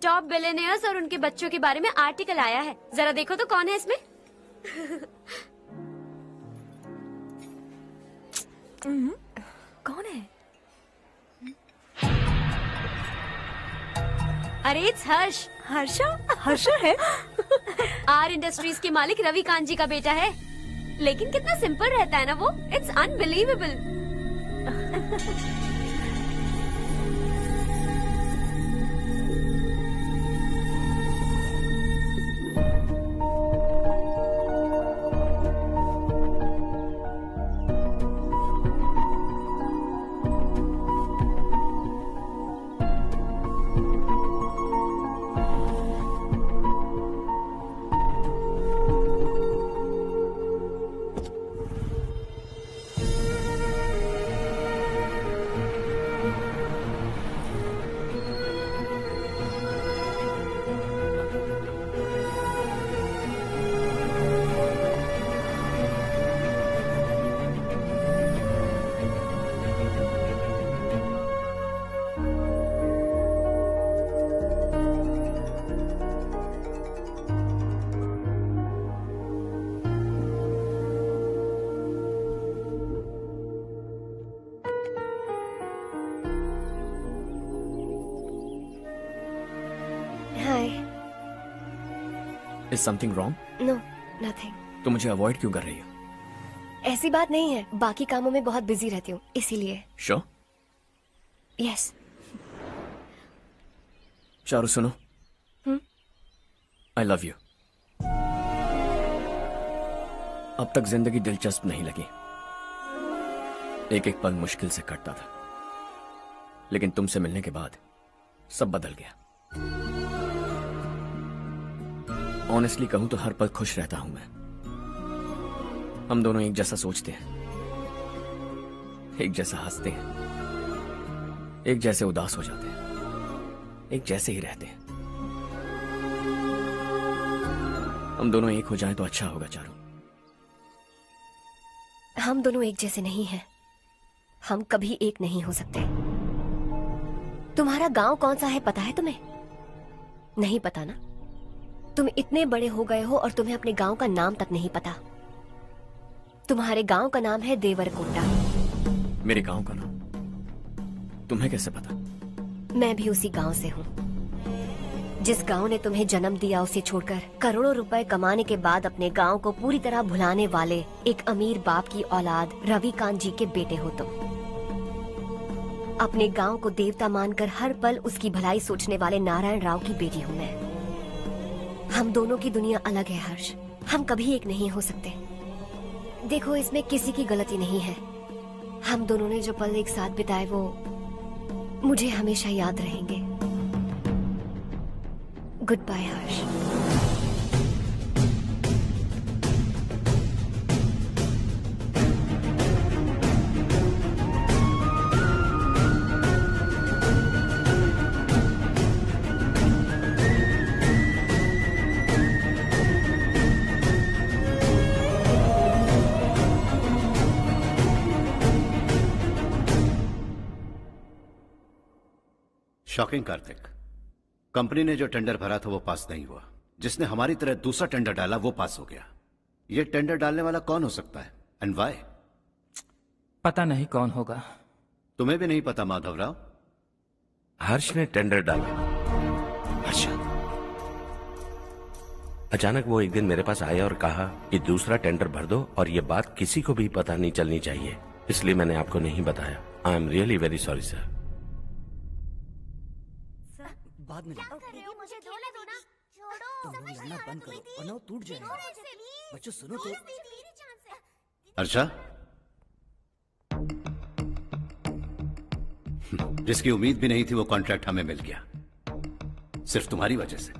टॉप बिलियनियर्स और उनके बच्चों के बारे में आर्टिकल आया है, जरा देखो तो कौन है इसमें। कौन है? अरे इट्स हर्ष। हर्षा है? आर इंडस्ट्रीज के मालिक रवि कांत जी का बेटा है। लेकिन कितना सिंपल रहता है ना वो, it's unbelievable. Is something wrong? No nothing. तो मुझे अवॉइड क्यों कर रही हो? ऐसी बात नहीं है, बाकी कामों में बहुत बिजी रहती हूँ इसीलिए। Sure? यस। चारू सुनो। I love you. अब तक जिंदगी दिलचस्प नहीं लगी, एक एक पल मुश्किल से कटता था, लेकिन तुमसे मिलने के बाद सब बदल गया। ऑनेस्टली कहूं तो हर पल खुश रहता हूं मैं। हम दोनों एक जैसा सोचते हैं, एक जैसा हंसते हैं, एक जैसे उदास हो जाते हैं, एक जैसे ही रहते हैं। हम दोनों एक हो जाएं तो अच्छा होगा चारू। हम दोनों एक जैसे नहीं हैं, हम कभी एक नहीं हो सकते। तुम्हारा गांव कौन सा है पता है तुम्हें? नहीं पता ना? तुम इतने बड़े हो गए हो और तुम्हें अपने गांव का नाम तक नहीं पता। तुम्हारे गांव का नाम है देवरकोंडा। मेरे गांव का नाम तुम्हें कैसे पता? मैं भी उसी गांव से हूँ। जिस गांव ने तुम्हें जन्म दिया उसे छोड़कर करोड़ों रुपए कमाने के बाद अपने गांव को पूरी तरह भुलाने वाले एक अमीर बाप की औलाद रवि कांत जी के बेटे हो तुम। अपने गांव को देवता मानकर हर पल उसकी भलाई सोचने वाले नारायण राव की बेटी हूँ मैं। हम दोनों की दुनिया अलग है हर्ष, हम कभी एक नहीं हो सकते। देखो इसमें किसी की गलती नहीं है। हम दोनों ने जो पल एक साथ बिताए वो मुझे हमेशा याद रहेंगे। गुड बाय हर्ष। शॉकिंग कार्तिक, कंपनी ने जो टेंडर भरा था वो पास नहीं हुआ। जिसने हमारी तरह दूसरा टेंडर डाला वो पास हो गया। ये टेंडर डालने वाला कौन हो सकता है एंड व्हाई? पता नहीं कौन होगा। तुम्हें भी नहीं पता माधवराव? हर्ष ने टेंडर डाला। अच्छा। अचानक वो एक दिन मेरे पास आया और कहा कि दूसरा टेंडर भर दो और ये बात किसी को भी पता नहीं चलनी चाहिए, इसलिए मैंने आपको नहीं बताया। I am really very sorry sir. बाद में मुझे धोने दो ना। तुम लोग लड़ना बंद करो वरना वो टूट जाएगा। बच्चों सुनो तो। अर्चा, जिसकी उम्मीद भी नहीं थी वो कॉन्ट्रैक्ट हमें मिल गया, सिर्फ तुम्हारी वजह से।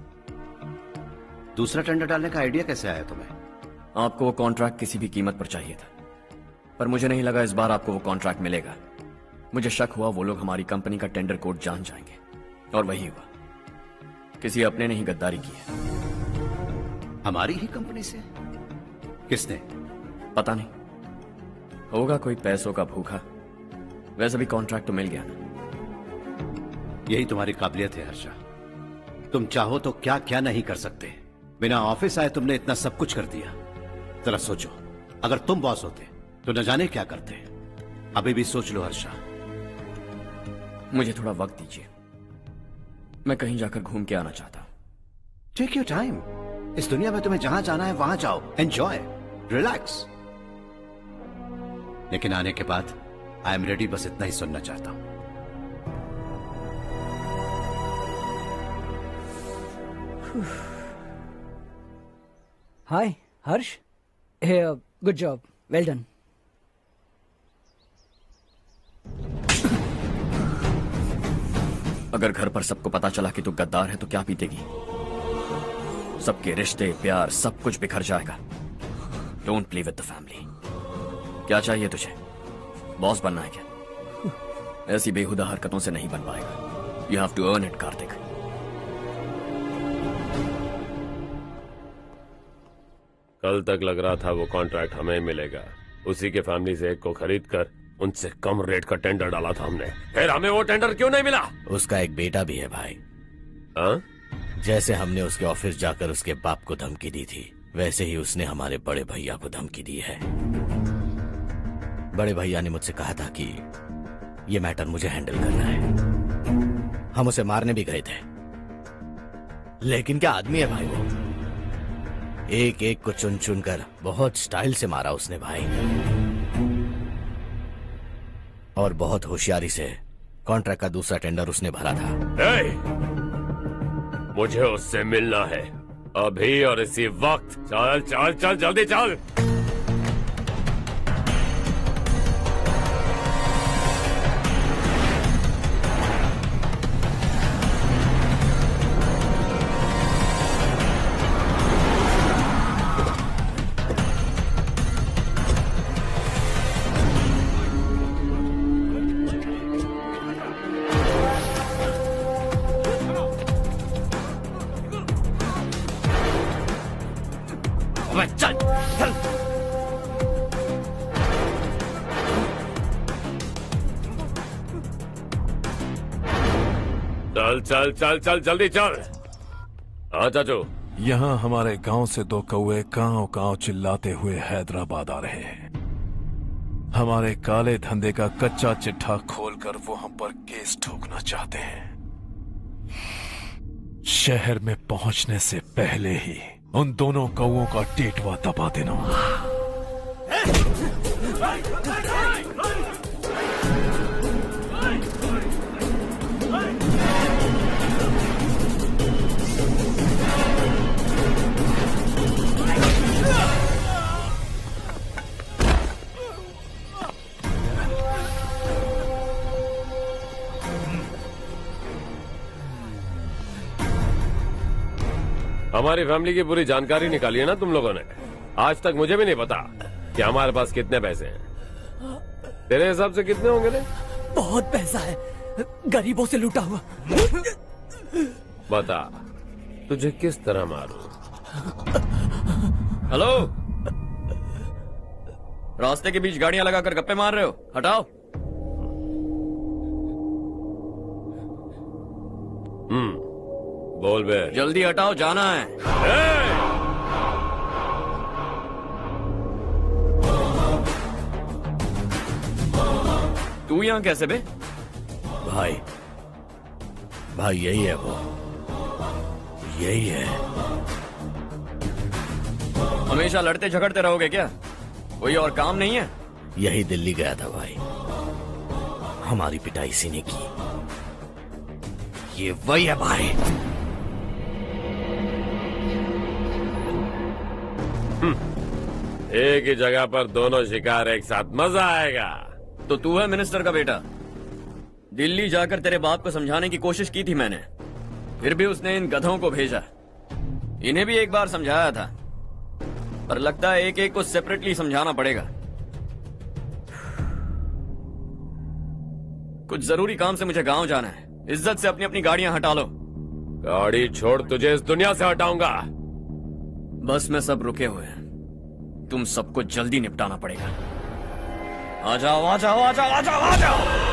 दूसरा टेंडर डालने का आइडिया कैसे आया तुम्हें? आपको वो कॉन्ट्रैक्ट किसी भी कीमत पर चाहिए था, पर मुझे नहीं लगा इस बार आपको वो कॉन्ट्रैक्ट मिलेगा। मुझे शक हुआ वो लोग हमारी कंपनी का टेंडर कोड जान जाएंगे, और वही हुआ। किसी अपने ने ही गद्दारी की है। हमारी ही कंपनी से? किसने? पता नहीं, होगा कोई पैसों का भूखा। वैसे भी कॉन्ट्रैक्ट तो मिल गया ना। यही तुम्हारी काबिलियत है हर्षा। तुम चाहो तो क्या क्या नहीं कर सकते। बिना ऑफिस आए तुमने इतना सब कुछ कर दिया। जरा सोचो, अगर तुम बॉस होते तो न जाने क्या करते। अभी भी सोच लो हर्षा। मुझे थोड़ा वक्त दीजिए, मैं कहीं जाकर घूम के आना चाहता हूं। Take your time. इस दुनिया में तुम्हें जहां जाना है वहां जाओ, एंजॉय, रिलैक्स। लेकिन आने के बाद आई एम रेडी, बस इतना ही सुनना चाहता हूं। हाय हर्ष। हे गुड जॉब, वेल डन। अगर घर पर सबको पता चला कि तू गद्दार है तो क्या बीतेगी? सबके रिश्ते, प्यार, सब कुछ बिखर जाएगा। Don't play with the family. क्या चाहिए तुझे? बॉस बनना है क्या? ऐसी बेहुदा हरकतों से नहीं बन पाएगा। You have to earn it Kartik. कल तक लग रहा था वो कॉन्ट्रैक्ट हमें मिलेगा। उसी के फैमिली से एक को खरीद कर उनसे कम रेट का टेंडर डाला था हमने। फिर हमें वो टेंडर क्यों नहीं मिला? उसका एक बेटा भी है भाई। जैसे हमने उसके ऑफिस जाकर उसके बाप को धमकी दी थी, वैसे ही उसने हमारे बड़े भैया को धमकी दी है। बड़े भैया ने मुझसे कहा था कि ये मैटर मुझे हैंडल करना है। हम उसे मारने भी गए थे, लेकिन क्या आदमी है भाई वो। एक एक को चुन चुन कर बहुत स्टाइल से मारा उसने भाई, और बहुत होशियारी से कॉन्ट्रैक्ट का दूसरा टेंडर उसने भरा था। मुझे उससे मिलना है अभी और इसी वक्त। चल चल चल जल्दी चल। चल चल चल चल जल्दी चल। हाँ चाचू। यहाँ हमारे गांव से दो कौवे कांव कांव चिल्लाते हुए हैदराबाद आ रहे हैं। हमारे काले धंधे का कच्चा चिट्ठा खोलकर वो हम पर केस ठोकना चाहते हैं। शहर में पहुंचने से पहले ही उन दोनों कौवों का टेटवा दबा देना। हमारी फैमिली की पूरी जानकारी निकाली है ना तुम लोगों ने। आज तक मुझे भी नहीं पता कि हमारे पास कितने पैसे हैं। तेरे हिसाब से कितने होंगे रे? बहुत पैसा है, गरीबों से लूटा हुआ। बता तुझे किस तरह मारूं? हेलो, रास्ते के बीच गाड़ियां लगाकर गप्पे मार रहे हो? हटाओ। बोल बे। जल्दी हटाओ, जाना है। तू यहां कैसे बे? भाई यही है वो, यही है। हमेशा लड़ते झगड़ते रहोगे क्या? कोई और काम नहीं है? यही दिल्ली गया था भाई, हमारी पिटाई इसी ने की। ये वही है भाई। एक ही जगह पर दोनों शिकार एक साथ, मजा आएगा। तो तू है मिनिस्टर का बेटा? दिल्ली जाकर तेरे बाप को समझाने की कोशिश की थी मैंने, फिर भी उसने इन गधों को भेजा। इन्हें भी एक बार समझाया था, पर लगता है एक एक को सेपरेटली समझाना पड़ेगा। कुछ जरूरी काम से मुझे गांव जाना है। इज्जत से अपनी अपनी गाड़ियां हटा लो। गाड़ी छोड़, तुझे इस दुनिया से हटाऊंगा। बस में सब रुके हुए हैं, तुम सबको जल्दी निपटाना पड़ेगा। आ जाओ आ जाओ आ जाओ आ जाओ आ जाओ।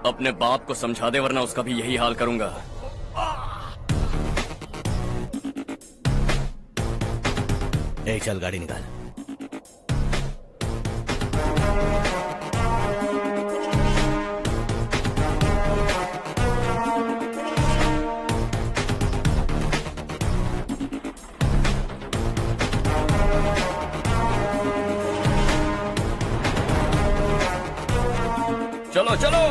अपने बाप को समझा दे, वरना उसका भी यही हाल करूंगा। चल गाड़ी निकाल। चलो चलो।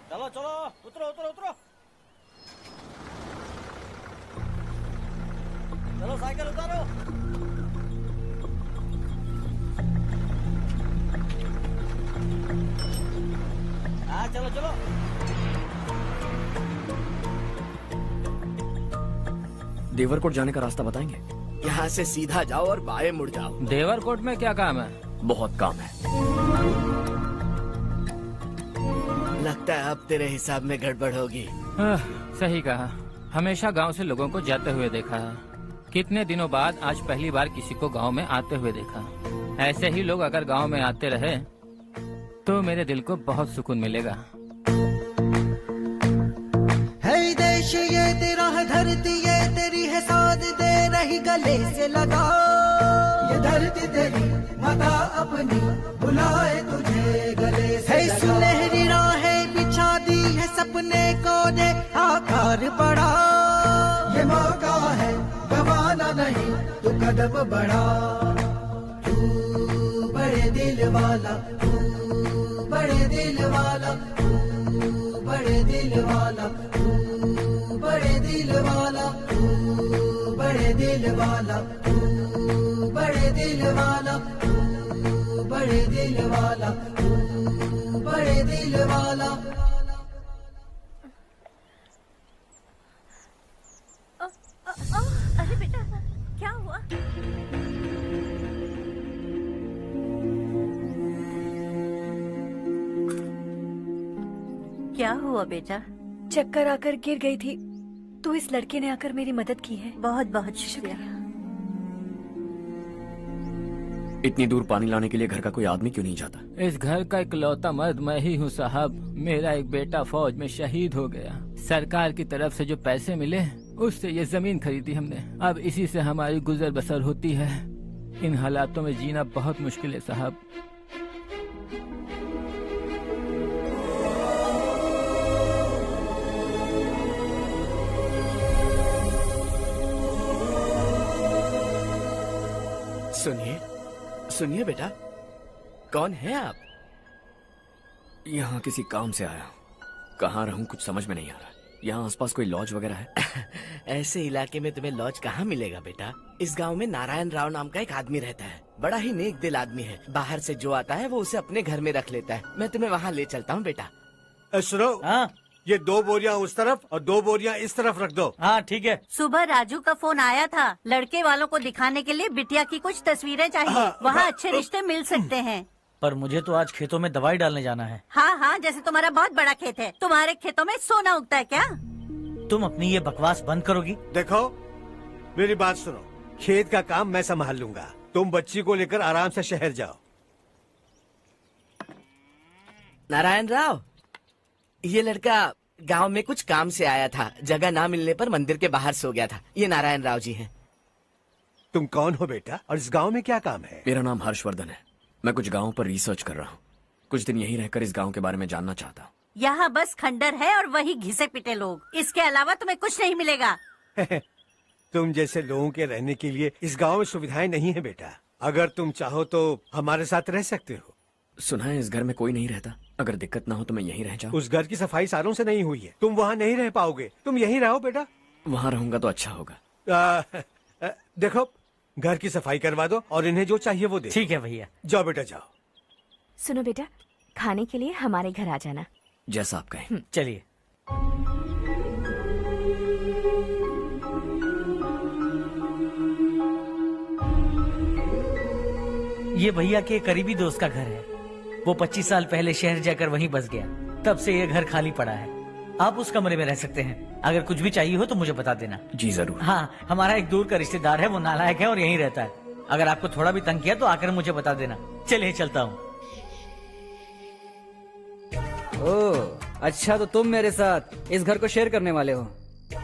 चलो चलो, उतरो उतरो उतरो। चलो साइकिल उतारो। हाँ चलो चलो। देवरकोट जाने का रास्ता बताएंगे? यहाँ से सीधा जाओ और बाएं मुड़ जाओ। देवरकोट में क्या काम है? बहुत काम है। लगता है अब तेरे हिसाब में गड़बड़ होगी। सही कहा। हमेशा गांव से लोगों को जाते हुए देखा है, कितने दिनों बाद आज पहली बार किसी को गांव में आते हुए देखा। ऐसे ही लोग अगर गांव में आते रहे तो मेरे दिल को बहुत सुकून मिलेगा। है देश ये तेरा है, धरती ये तेरी है, साथ दे रही गले से लगा। ये धरती तेरी माता अपनी बुलाए तुझे गले से लगा। सुनहरी राहें बिछा दी है, सपने को दे आकार बढ़ा। ये मौका है गवाना नहीं, तू कदम बढ़ा। तू बड़े दिल वाला, तू बड़े दिल वाला, तू बड़े दिल वाला, तू बड़े दिल वाला, तू बड़े दिल वाला, तू बड़े दिल वाला, तू बड़े दिल वाला, तू बड़े दिल वाला। अरे बेटा क्या हुआ? क्या हुआ बेटा? चक्कर आकर गिर गई थी, तो इस लड़के ने आकर मेरी मदद की है। बहुत बहुत शुक्रिया। इतनी दूर पानी लाने के लिए घर का कोई आदमी क्यों नहीं जाता? इस घर का इकलौता मर्द मैं ही हूँ साहब। मेरा एक बेटा फौज में शहीद हो गया। सरकार की तरफ से जो पैसे मिले उससे ये जमीन खरीदी हमने। अब इसी से हमारी गुजर बसर होती है। इन हालातों में जीना बहुत मुश्किल है साहब। सुनिए सुनिए बेटा, कौन है आप? यहाँ किसी काम से आया हूँ। कहाँ रहूँ कुछ समझ में नहीं आ रहा। यहाँ आसपास कोई लॉज वगैरह है? ऐसे इलाके में तुम्हें लॉज कहाँ मिलेगा बेटा? इस गांव में नारायण राव नाम का एक आदमी रहता है। बड़ा ही नेक दिल आदमी है। बाहर से जो आता है वो उसे अपने घर में रख लेता है। मैं तुम्हें वहाँ ले चलता हूँ बेटा। सुनो, ये 2 बोरियां उस तरफ और 2 बोरियां इस तरफ रख दो। हाँ ठीक है। सुबह राजू का फोन आया था, लड़के वालों को दिखाने के लिए बिटिया की कुछ तस्वीरें चाहिए। वहाँ अच्छे रिश्ते मिल सकते हैं। पर मुझे तो आज खेतों में दवाई डालने जाना है। हाँ हाँ, जैसे तुम्हारा बहुत बड़ा खेत है। तुम्हारे खेतों में सोना उगता है क्या? तुम अपनी ये बकवास बंद करोगी? देखो मेरी बात सुनो, खेत का काम मैं संभाल लूंगा। तुम बच्ची को लेकर आराम से शहर जाओ। नारायण राव, ये लड़का गांव में कुछ काम से आया था। जगह ना मिलने पर मंदिर के बाहर सो गया था। ये नारायण राव जी हैं। तुम कौन हो बेटा और इस गांव में क्या काम है? मेरा नाम हर्षवर्धन है। मैं कुछ गाँव पर रिसर्च कर रहा हूँ। कुछ दिन यहीं रहकर इस गाँव के बारे में जानना चाहता हूँ। यहाँ बस खंडर है और वही घिसे पिटे लोग। इसके अलावा तुम्हें कुछ नहीं मिलेगा। तुम जैसे लोगों के रहने के लिए इस गांव में सुविधाएं नहीं है बेटा। अगर तुम चाहो तो हमारे साथ रह सकते हो। सुना है इस घर में कोई नहीं रहता। अगर दिक्कत ना हो तो मैं यहीं रह जाऊँ। उस घर की सफाई सालों से नहीं हुई है। तुम वहाँ नहीं रह पाओगे। तुम यहीं रहो बेटा। वहाँ रहूंगा तो अच्छा होगा। देखो, घर की सफाई करवा दो और इन्हें जो चाहिए वो दे। ठीक है भैया। जाओ बेटा जाओ। सुनो बेटा, खाने के लिए हमारे घर आ जाना। जैसा आप कहें। चलिए। ये भैया के करीबी दोस्त का घर है। वो 25 साल पहले शहर जाकर वहीं बस गया। तब से ये घर खाली पड़ा है। आप उस कमरे में रह सकते हैं। अगर कुछ भी चाहिए हो तो मुझे बता देना। जी जरूर। हाँ, हमारा एक दूर का रिश्तेदार है, वो नालायक है और यहीं रहता है। अगर आपको थोड़ा भी तंग किया तो आकर मुझे बता देना। चलिए चलता हूँ। ओह अच्छा, तो तुम मेरे साथ इस घर को शेयर करने वाले हो।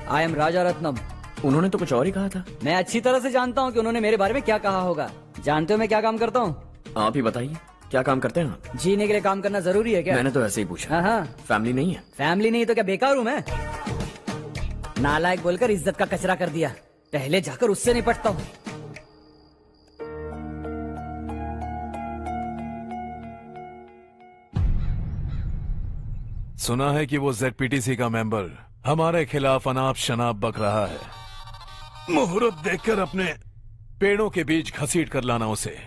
आई एम राजा रत्नम। उन्होंने तो कुछ और ही कहा था। मैं अच्छी तरह से जानता हूँ कि उन्होंने मेरे बारे में क्या कहा होगा। जानते हो मैं क्या काम करता हूँ? आप ही बताइए, क्या काम करते हैं आप? जीने के लिए काम करना जरूरी है क्या? मैंने तो ऐसे ही पूछा। हाँ। फैमिली नहीं है? फैमिली नहीं तो क्या बेकार हूँ मैं? नालायक बोलकर इज्जत का कचरा कर दिया। पहले जाकर उससे निपटता हूँ। सुना है कि वो ZPTC का मेंबर हमारे खिलाफ अनाप शनाप बक रहा है। मुहूर्त देखकर अपने पेड़ों के बीच घसीट कर लाना उसे।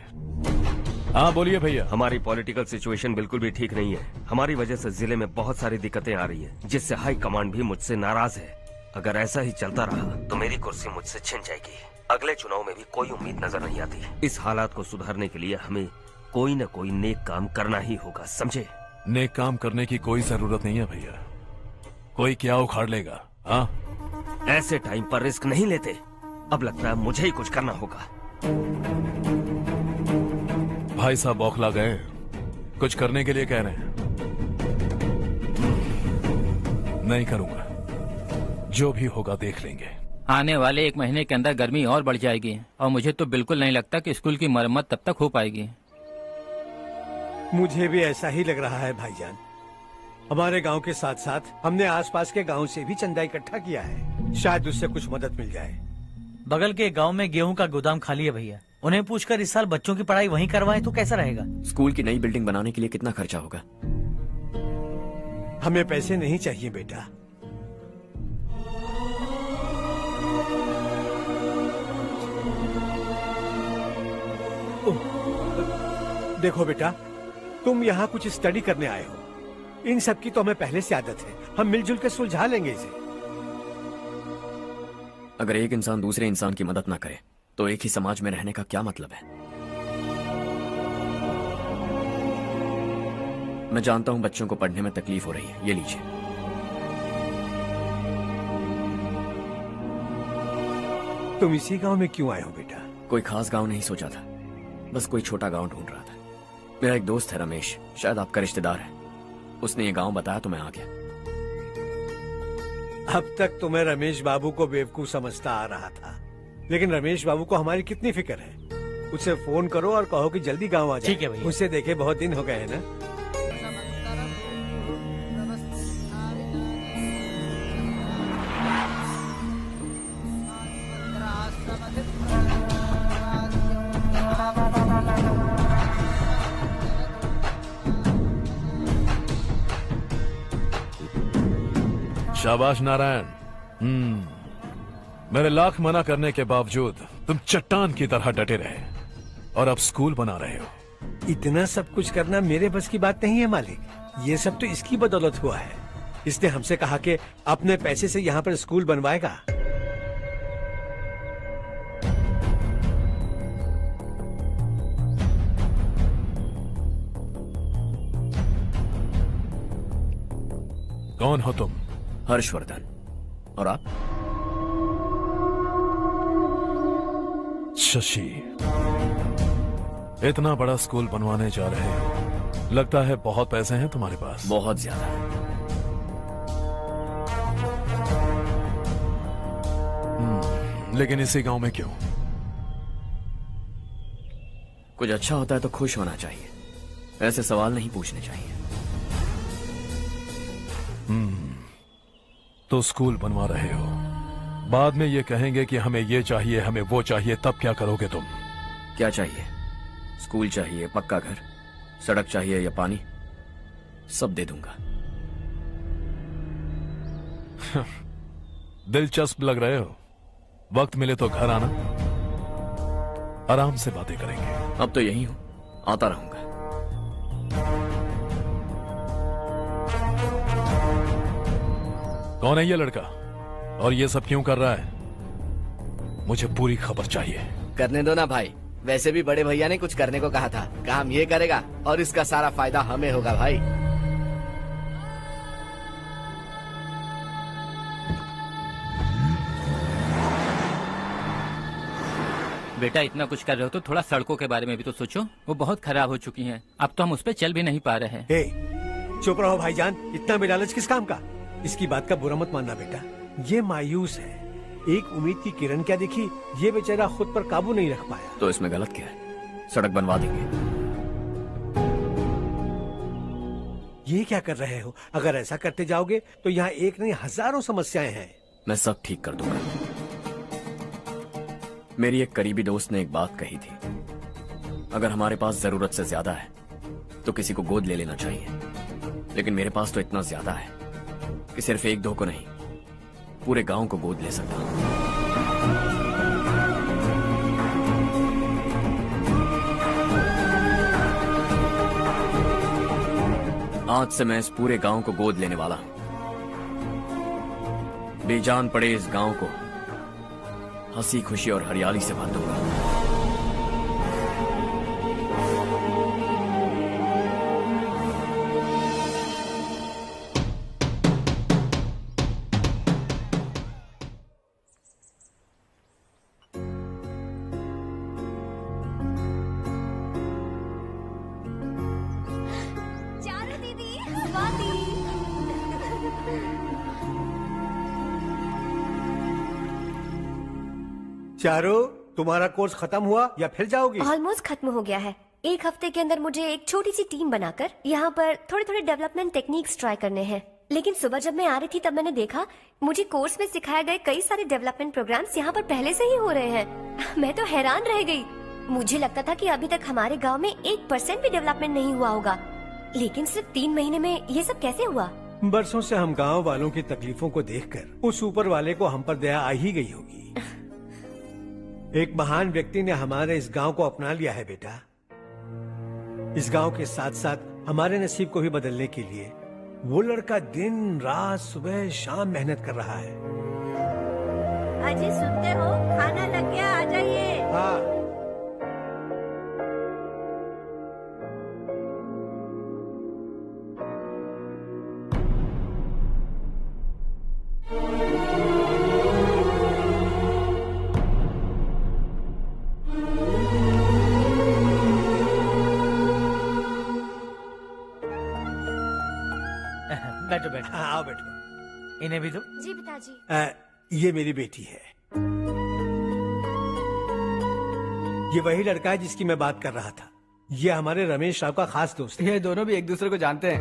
हाँ बोलिए भैया। हमारी पॉलिटिकल सिचुएशन बिल्कुल भी ठीक नहीं है। हमारी वजह से जिले में बहुत सारी दिक्कतें आ रही है, जिससे हाई कमांड भी मुझसे नाराज है। अगर ऐसा ही चलता रहा तो मेरी कुर्सी मुझसे छिन जाएगी। अगले चुनाव में भी कोई उम्मीद नजर नहीं आती। इस हालात को सुधारने के लिए हमें कोई न कोई नेक काम करना ही होगा, समझे? नेक काम करने की कोई जरूरत नहीं है भैया। कोई क्या उखाड़ लेगा? हाँ, ऐसे टाइम पर रिस्क नहीं लेते। अब लगता है मुझे ही कुछ करना होगा। भाई साहब बौखला गए, कुछ करने के लिए कह रहे हैं। नहीं करूंगा, जो भी होगा देख लेंगे। आने वाले 1 महीने के अंदर गर्मी और बढ़ जाएगी और मुझे तो बिल्कुल नहीं लगता कि स्कूल की मरम्मत तब तक हो पाएगी। मुझे भी ऐसा ही लग रहा है भाईजान। हमारे गांव के साथ साथ हमने आसपास के गांव से भी चंदा इकट्ठा किया है। शायद उससे कुछ मदद मिल जाए। बगल के गांव में गेहूं का गोदाम खाली है भैया। उन्हें पूछकर इस साल बच्चों की पढ़ाई वहीं करवाएं तो कैसा रहेगा? स्कूल की नई बिल्डिंग बनाने के लिए कितना खर्चा होगा? हमें पैसे नहीं चाहिए बेटा। देखो बेटा, तुम यहाँ कुछ स्टडी करने आए हो। इन सब की तो हमें पहले से आदत है। हम मिलजुल कर सुलझा लेंगे इसे। अगर एक इंसान दूसरे इंसान की मदद ना करे तो एक ही समाज में रहने का क्या मतलब है? मैं जानता हूं बच्चों को पढ़ने में तकलीफ हो रही है। ये लीजिए। तुम इसी गांव में क्यों आए हो बेटा? कोई खास गांव नहीं सोचा था, बस कोई छोटा गांव ढूंढ रहा था। मेरा एक दोस्त है रमेश, शायद आपका रिश्तेदार है। उसने ये गांव बताया तो मैं आ गया। अब तक तो मैं रमेश बाबू को बेवकूफ समझता आ रहा था, लेकिन रमेश बाबू को हमारी कितनी फिक्र है। उसे फोन करो और कहो कि जल्दी गांव आ जाए। ठीक है भैया। उसे देखे बहुत दिन हो गए हैं ना। शाबाश नारायण। मेरे लाख मना करने के बावजूद तुम चट्टान की तरह डटे रहे और अब स्कूल बना रहे हो। इतना सब कुछ करना मेरे बस की बात नहीं है मालिक, ये सब तो इसकी बदौलत हुआ है। इसने हमसे कहा कि अपने पैसे से यहाँ पर स्कूल बनवाएगा। कौन हो तुम? हर्षवर्धन। और आप? शशि। इतना बड़ा स्कूल बनवाने जा रहे हो, लगता है बहुत पैसे हैं तुम्हारे पास। बहुत ज्यादा। लेकिन इसी गांव में क्यों? कुछ अच्छा होता है तो खुश होना चाहिए, ऐसे सवाल नहीं पूछने चाहिए। तो स्कूल बनवा रहे हो, बाद में ये कहेंगे कि हमें ये चाहिए, हमें वो चाहिए, तब क्या करोगे तुम? क्या चाहिए? स्कूल चाहिए, पक्का घर, सड़क चाहिए या पानी, सब दे दूंगा। दिलचस्प लग रहे हो। वक्त मिले तो घर आना, आराम से बातें करेंगे। अब तो यही हूं, आता रहूंगा। कौन है ये लड़का और ये सब क्यों कर रहा है? मुझे पूरी खबर चाहिए। करने दो ना भाई, वैसे भी बड़े भैया ने कुछ करने को कहा था, काम ये करेगा और इसका सारा फायदा हमें होगा भाई। बेटा इतना कुछ कर रहे हो तो थोड़ा सड़कों के बारे में भी तो सोचो, वो बहुत खराब हो चुकी हैं। अब तो हम उस पर चल भी नहीं पा रहे हैं। चुप रहो भाईजान, इतना बेलालच किस काम का? इसकी बात का बुरा मत मानना बेटा, ये मायूस है। एक उम्मीद की किरण क्या दिखी, ये बेचारा खुद पर काबू नहीं रख पाया। तो इसमें गलत क्या है? सड़क बनवा देंगे। ये क्या कर रहे हो? अगर ऐसा करते जाओगे तो यहाँ एक नहीं हजारों समस्याएं हैं। मैं सब ठीक कर दूंगा। मेरी एक करीबी दोस्त ने एक बात कही थी, अगर हमारे पास जरूरत से ज्यादा है तो किसी को गोद ले लेना चाहिए, लेकिन मेरे पास तो इतना ज्यादा है कि सिर्फ एक दो को नहीं, पूरे गांव को गोद ले सकता हूं। आज से मैं इस पूरे गांव को गोद लेने वाला हूं। बेजान पड़े इस गांव को हंसी खुशी और हरियाली से भर दूंगा। चारू दीदी, स्वाति। चारू, तुम्हारा कोर्स खत्म हुआ या फिर जाओगी? ऑलमोस्ट खत्म हो गया है। एक हफ्ते के अंदर मुझे एक छोटी सी टीम बनाकर यहाँ पर थोड़े थोड़े डेवलपमेंट टेक्निक्स ट्राई करने हैं। लेकिन सुबह जब मैं आ रही थी तब मैंने देखा मुझे कोर्स में सिखाए गए कई सारे डेवलपमेंट प्रोग्राम्स यहाँ पर पहले से ही हो रहे हैं। मैं तो हैरान रह गई। मुझे लगता था कि अभी तक हमारे गांव में 1% भी डेवलपमेंट नहीं हुआ होगा, लेकिन सिर्फ 3 महीने में ये सब कैसे हुआ? बरसों से हम गांव वालों की तकलीफों को देखकर उस ऊपर वाले को हम पर दया आ ही गई होगी। एक महान व्यक्ति ने हमारे इस गांव को अपना लिया है बेटा। इस गांव के साथ साथ हमारे नसीब को भी बदलने के लिए वो लड़का दिन रात सुबह शाम मेहनत कर रहा है। अजी सुनते हो, खाना लग गया, आ जाइए। हाँ। बैठो बैठो। हाँ, आओ बैठो। इन्हें भी दो। जी पिताजी। ये मेरी बेटी है। ये वही लड़का है जिसकी मैं बात कर रहा था। ये हमारे रमेश राव का खास दोस्त है। ये दोनों भी एक दूसरे को जानते हैं।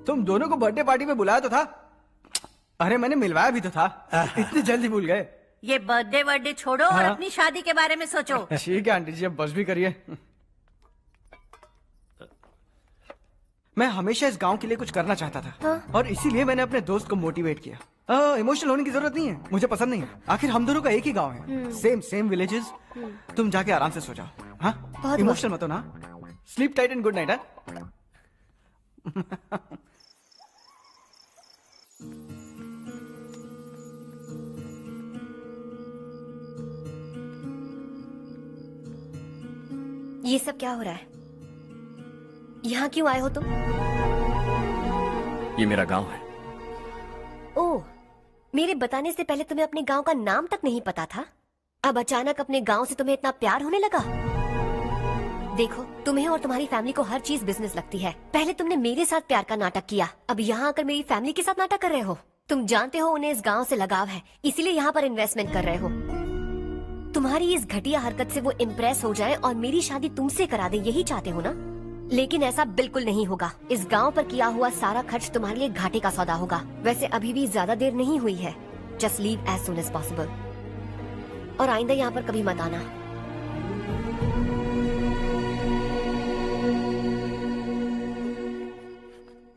तुम दोनों को बर्थडे पार्टी में बुलाया तो था? अरे मैंने मिलवाया भी तो था। इतनी जल्दी भूल गए? ये बर्थडे छोड़ो और हाँ। अपनी शादी के बारे में सोचो। ठीक है आंटी जी, अब बस भी करिए। मैं हमेशा इस गांव के लिए कुछ करना चाहता था। हाँ? और इसीलिए मैंने अपने दोस्त को मोटिवेट किया। इमोशनल होने की जरूरत नहीं है, मुझे पसंद नहीं है। आखिर हम दोनों का एक ही गांव है, सेम विलेजेस। तुम जाके आराम से सो जाओ। हाँ, इमोशनल मत हो ना। Sleep tight and good night. ये सब क्या हो रहा है? यहाँ क्यों आए हो तुम? ये मेरा गांव है। ओह, मेरे बताने से पहले तुम्हें अपने गांव का नाम तक नहीं पता था? अब अचानक अपने गांव से तुम्हें इतना प्यार होने लगा? देखो, तुम्हें और तुम्हारी फैमिली को हर चीज बिजनेस लगती है। पहले तुमने मेरे साथ प्यार का नाटक किया, अब यहाँ आकर मेरी फैमिली के साथ नाटक कर रहे हो। तुम जानते हो उन्हें इस गांव से लगाव है, इसीलिए यहाँ पर इन्वेस्टमेंट कर रहे हो। तुम्हारी इस घटिया हरकत से वो इम्प्रेस हो जाए और मेरी शादी तुमसे करा दे, यही चाहते हो ना? लेकिन ऐसा बिल्कुल नहीं होगा। इस गांव पर किया हुआ सारा खर्च तुम्हारे लिए घाटे का सौदा होगा। वैसे अभी भी ज्यादा देर नहीं हुई है। Just leave as soon as possible और आइंदा यहाँ पर कभी मत आना।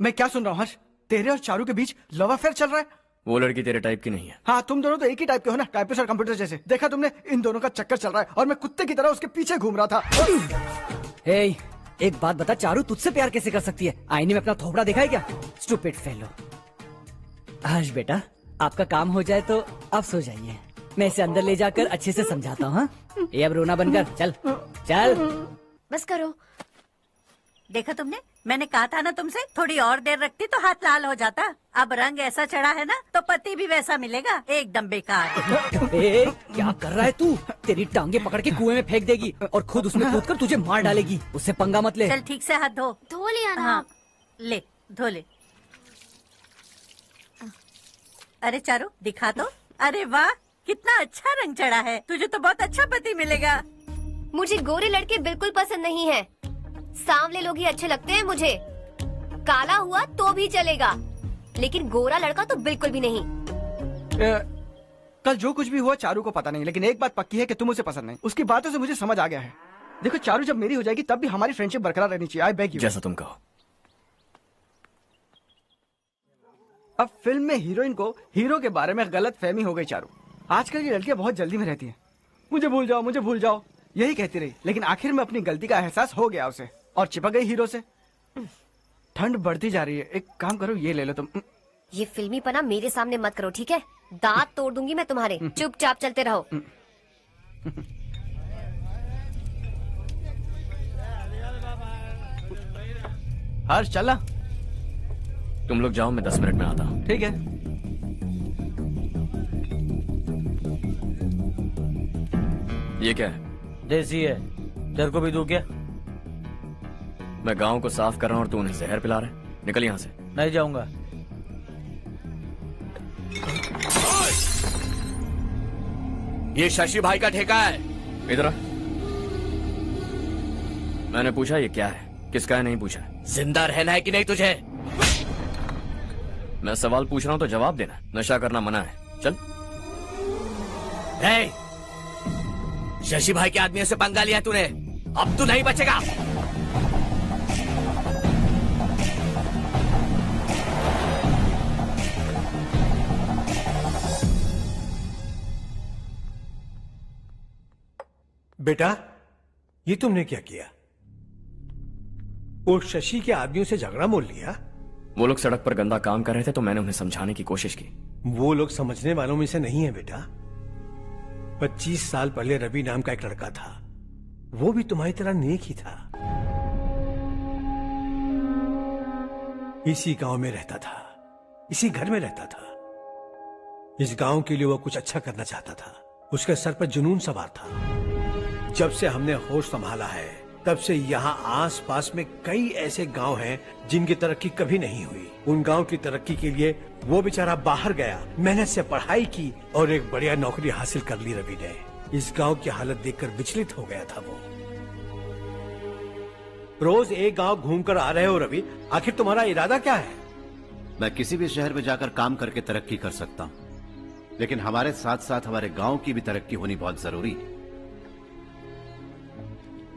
मैं क्या सुन रहा हूँ हर्ष? तेरे और चारू के बीच लव अफेयर चल रहा है? वो लड़की तेरे टाइप की नहीं है। हाँ, तुम दोनों तो एक ही टाइप के हो ना, टाइपिस्ट और कंप्यूटर जैसे। देखा तुमने, इन दोनों का चक्कर चल रहा है और मैं कुत्ते की तरह उसके पीछे घूम रहा था। हे, एक बात बता, चारू तुझसे प्यार कैसे कर सकती है? आईने में अपना थोपड़ा देखा है क्या? Stupid fellow. हर्ष बेटा, आपका काम हो जाए तो आप सो जाइए। मैं इसे अंदर ले जाकर अच्छे से समझाता हूँ। ये अब रोना बनकर चल चल। बस करो। देखा तुमने, मैंने कहा था ना तुमसे, थोड़ी और देर रखती तो हाथ लाल हो जाता। अब रंग ऐसा चढ़ा है ना तो पति भी वैसा मिलेगा। एकदम बेकार। क्या कर रहा है तू? तेरी टांगे पकड़ के कुएं में फेंक देगी और खुद उसमें कूदकर तुझे मार डालेगी। उससे पंगा मत ले। चल ठीक से हाथ धो। धो लिया ना। हाँ, ले धो ले। अरे चारू दिखा तो। अरे वाह, कितना अच्छा रंग चढ़ा है। तुझे तो बहुत अच्छा पति मिलेगा। मुझे गोरे लड़के बिल्कुल पसंद नहीं है। सांवले लोग ही अच्छे लगते हैं मुझे। काला हुआ तो भी चलेगा, लेकिन गोरा लड़का तो बिल्कुल भी नहीं। कल जो कुछ भी हुआ चारू को पता नहीं, लेकिन एक बात पक्की है कि तुम उसे पसंद नहीं। उसकी बातों से मुझे समझ आ गया है। देखो चारू जब मेरी हो जाएगी तब भी हमारी फ्रेंडशिप बरकरार रहनी चाहिए। I beg you. जैसा तुम कहो। अब फिल्म में हीरोइन को हीरो के बारे में गलत फहमी हो गई चारू। आजकल की लड़कियां बहुत जल्दी में रहती हैं। मुझे भूल जाओ, मुझे भूल जाओ, यही कहती रही। लेकिन आखिर में अपनी गलती का एहसास हो गया उसे और चिपक गई हीरो से। ठंड बढ़ती जा रही है, एक काम करो, ये ले लो तुम। ये फिल्मी पना मेरे सामने मत करो, ठीक है? दांत तोड़ दूंगी मैं तुम्हारे। चुपचाप चलते रहो। हर्ष चला। तुम लोग जाओ, मैं 10 मिनट में आता हूँ। ठीक है। ये क्या है? देसी है। तेरे को भी दूं क्या? मैं गांव को साफ कर रहा हूँ और तू उन्हें जहर पिला रहा है। निकल यहाँ से। नहीं जाऊंगा। ये शशि भाई का ठेका है। इधर आ। मैंने पूछा ये क्या है, किसका है नहीं पूछा। जिंदा रहना है कि नहीं तुझे? मैं सवाल पूछ रहा हूं तो जवाब देना। नशा करना मना है। चल। हे, शशि भाई के आदमियों से पंगा लिया तूने, अब तू नहीं बचेगा। बेटा, ये तुमने क्या किया? वो शशि के आदमियों से झगड़ा मोल लिया? वो लोग सड़क पर गंदा काम कर रहे थे तो मैंने उन्हें समझाने की कोशिश की। वो लोग समझने वालों में से नहीं है बेटा। 25 साल पहले रवि नाम का एक लड़का था, वो भी तुम्हारी तरह नेक ही था। इसी गांव में रहता था, इसी घर में रहता था। इस गांव के लिए वो कुछ अच्छा करना चाहता था। उसके सर पर जुनून सवार था। जब से हमने होश संभाला है तब से यहाँ आस पास में कई ऐसे गांव हैं जिनकी तरक्की कभी नहीं हुई। उन गांव की तरक्की के लिए वो बेचारा बाहर गया, मेहनत से पढ़ाई की और एक बढ़िया नौकरी हासिल कर ली रवि ने। इस गांव की हालत देखकर विचलित हो गया था वो। रोज एक गांव घूमकर आ रहे हो रवि, आखिर तुम्हारा इरादा क्या है? मैं किसी भी शहर में जाकर काम करके तरक्की कर सकता हूँ, लेकिन हमारे साथ साथ हमारे गांव की भी तरक्की होनी बहुत जरूरी है।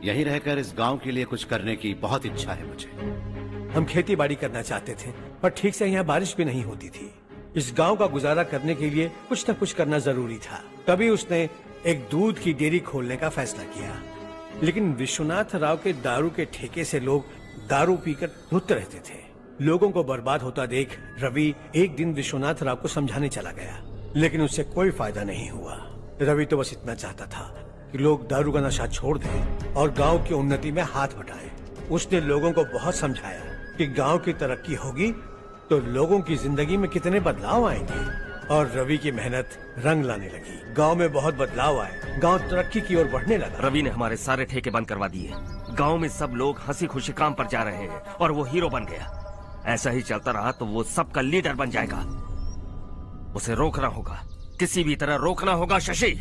यहीं रहकर इस गांव के लिए कुछ करने की बहुत इच्छा है मुझे। हम खेती बाड़ी करना चाहते थे, पर ठीक से यहाँ बारिश भी नहीं होती थी। इस गांव का गुजारा करने के लिए कुछ न कुछ करना जरूरी था। तभी उसने एक दूध की डेयरी खोलने का फैसला किया। लेकिन विश्वनाथ राव के दारू के ठेके से लोग दारू पीकर धुत रहते थे। लोगों को बर्बाद होता देख रवि एक दिन विश्वनाथ राव को समझाने चला गया, लेकिन उससे कोई फायदा नहीं हुआ। रवि तो बस इतना चाहता था कि लोग दारू का नशा छोड़ दें और गांव की उन्नति में हाथ बटाएं। उसने लोगों को बहुत समझाया कि गांव की तरक्की होगी तो लोगों की जिंदगी में कितने बदलाव आएंगे, और रवि की मेहनत रंग लाने लगी। गांव में बहुत बदलाव आए, गांव तरक्की की ओर बढ़ने लगा। रवि ने हमारे सारे ठेके बंद करवा दिए। गांव में सब लोग हंसी खुशी काम पर जा रहे हैं और वो हीरो बन गया। ऐसा ही चलता रहा तो वो सबका लीडर बन जाएगा। उसे रोकना होगा, किसी भी तरह रोकना होगा शशि।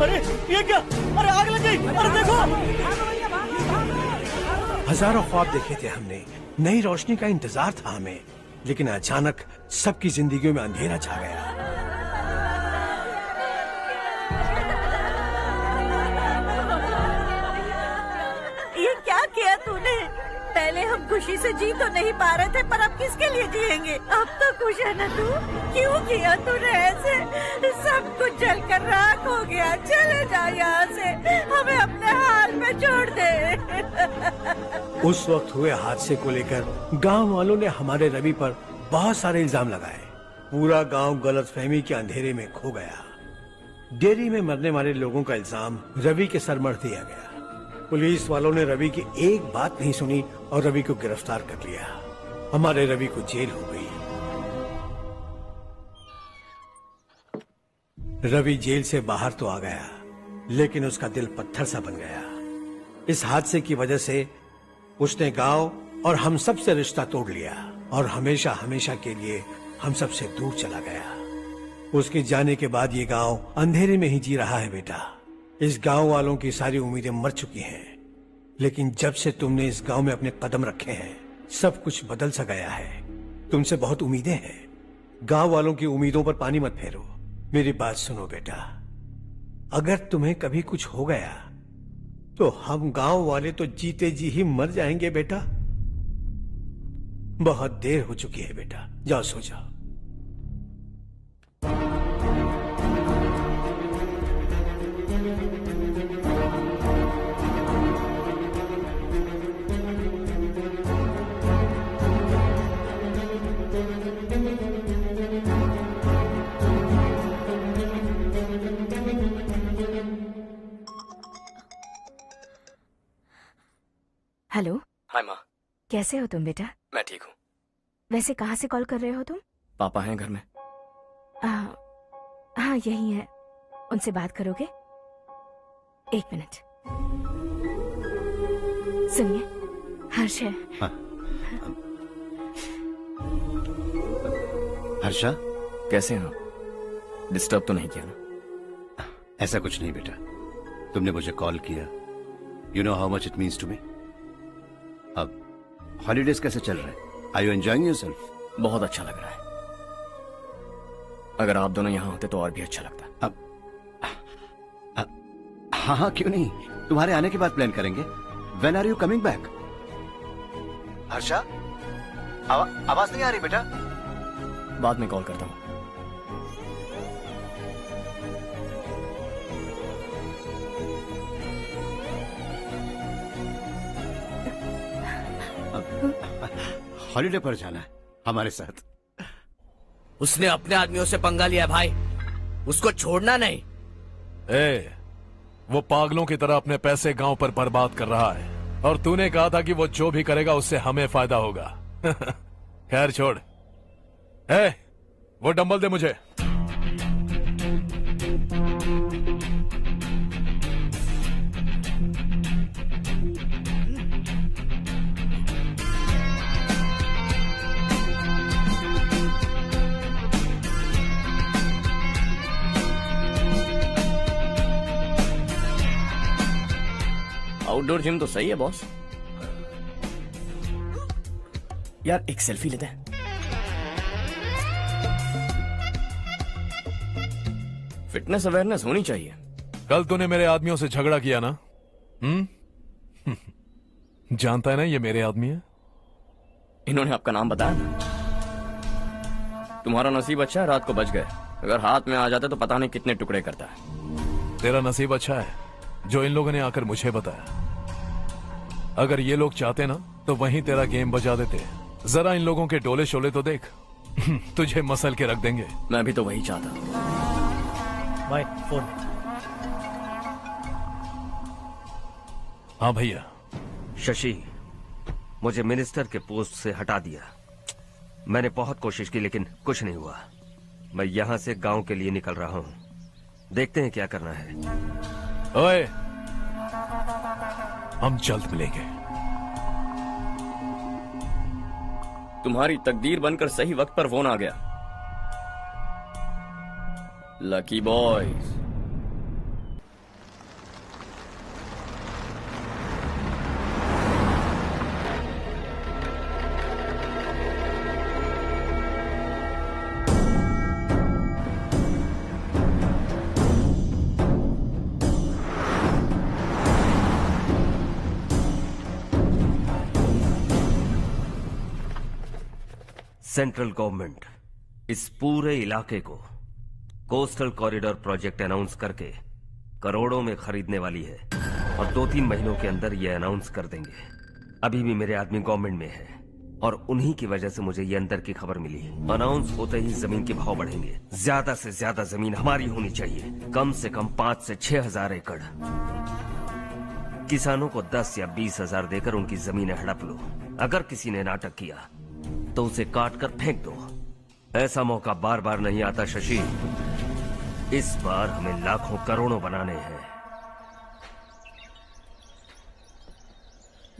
अरे ये क्या? अरे आग लग गई! अरे देखो! हजारों ख्वाब देखे थे हमने, नई रोशनी का इंतजार था हमें, लेकिन अचानक सबकी जिंदगियों में अंधेरा छा गया। ये क्या किया तूने? पहले हम खुशी से जी तो नहीं पा रहे थे, पर अब किसके लिए जिएंगे? अब तो खुश है ना तू? क्यों किया तूने ऐसे? सब कुछ जलकर राख हो गया। चले जा यहाँ से, हमें अपने हाल में छोड़ दे। उस वक्त हुए हादसे को लेकर गांव वालों ने हमारे रवि पर बहुत सारे इल्जाम लगाए। पूरा गांव गलतफहमी के अंधेरे में खो गया। डेयरी में मरने वाले लोगों का इल्जाम रवि के सर मढ़ दिया गया। पुलिस वालों ने रवि की एक बात नहीं सुनी और रवि को गिरफ्तार कर लिया। हमारे रवि को जेल हो गई। रवि जेल से बाहर तो आ गया, लेकिन उसका दिल पत्थर सा बन गया। इस हादसे की वजह से उसने गांव और हम सब से रिश्ता तोड़ लिया और हमेशा हमेशा के लिए हम सब से दूर चला गया। उसके जाने के बाद ये गांव अंधेरे में ही जी रहा है बेटा। इस गांव वालों की सारी उम्मीदें मर चुकी हैं, लेकिन जब से तुमने इस गांव में अपने कदम रखे हैं सब कुछ बदल सा गया है। तुमसे बहुत उम्मीदें हैं। गांव वालों की उम्मीदों पर पानी मत फेरो। मेरी बात सुनो बेटा, अगर तुम्हें कभी कुछ हो गया तो हम गांव वाले तो जीते जी ही मर जाएंगे बेटा। बहुत देर हो चुकी है बेटा, जाओ सो जाओ। हेलो। हाय माँ। कैसे हो तुम बेटा? मैं ठीक हूँ। वैसे कहाँ से कॉल कर रहे हो तुम? पापा हैं घर में। हाँ यही है। उनसे बात करोगे? एक मिनट। सुनिए, हर्ष है। हाँ। हर्षा, कैसे हैं आप? डिस्टर्ब तो नहीं किया ना? ऐसा कुछ नहीं बेटा, तुमने मुझे कॉल किया। You know how much it means to me. अब हॉलीडेज कैसे चल रहे हैं? Are you enjoying yourself? बहुत अच्छा लग रहा है। अगर आप दोनों यहाँ होते तो और भी अच्छा लगता। अब हाँ हाँ क्यों नहीं, तुम्हारे आने के बाद प्लान करेंगे। When are you coming back? Harsha, आवाज नहीं आ रही बेटा। बाद में कॉल करता हूँ। हॉलीडे पर जाना है हमारे साथ। उसने अपने आदमियों से पंगा लिया भाई, उसको छोड़ना नहीं। वो पागलों की तरह अपने पैसे गांव पर बर्बाद कर रहा है और तूने कहा था कि वो जो भी करेगा उससे हमें फायदा होगा। खैर छोड़। वो डंबल दे मुझे। आउटडोर जिम तो सही है बॉस। यार एक सेल्फी लेते हैं। फिटनेस अवेयरनेस होनी चाहिए। कल तूने मेरे आदमियों से झगड़ा किया ना? जानता है ना ये मेरे आदमी है। इन्होंने आपका नाम बताया? तुम्हारा नसीब अच्छा है रात को बच गए, अगर हाथ में आ जाते तो पता नहीं कितने टुकड़े करता है। तेरा नसीब अच्छा है जो इन लोगों ने आकर मुझे बताया। अगर ये लोग चाहते ना तो वहीं तेरा गेम बजा देते। जरा इन लोगों के डोले शोले तो देख। तुझे मसल के रख देंगे। मैं भी तो वही चाहता। भाई फोन। हाँ भैया। शशि, मुझे मिनिस्टर के पोस्ट से हटा दिया। मैंने बहुत कोशिश की लेकिन कुछ नहीं हुआ। मैं यहां से गांव के लिए निकल रहा हूं। देखते हैं क्या करना है। ओए, हम जल्द मिलेंगे। तुम्हारी तकदीर बनकर सही वक्त पर फोन आ गया। Lucky boys. सेंट्रल गवर्नमेंट इस पूरे इलाके को कोस्टल कॉरिडोर प्रोजेक्ट अनाउंस करके करोड़ों में खरीदने वाली है और 2-3 महीनों के अंदर ये अनाउंस कर देंगे। अभी भी मेरे आदमी गवर्नमेंट में है और उन्हीं की वजह से मुझे ये अंदर की खबर मिली। अनाउंस होते ही जमीन के भाव बढ़ेंगे। ज्यादा से ज्यादा जमीन हमारी होनी चाहिए, कम से कम 5 से 6 हजार एकड़। किसानों को 10 या 20 हजार देकर उनकी जमीनें हड़प लो। अगर किसी ने नाटक किया तो उसे काट कर फेंक दो। ऐसा मौका बार बार नहीं आता शशि। इस बार हमें लाखों करोड़ों बनाने हैं।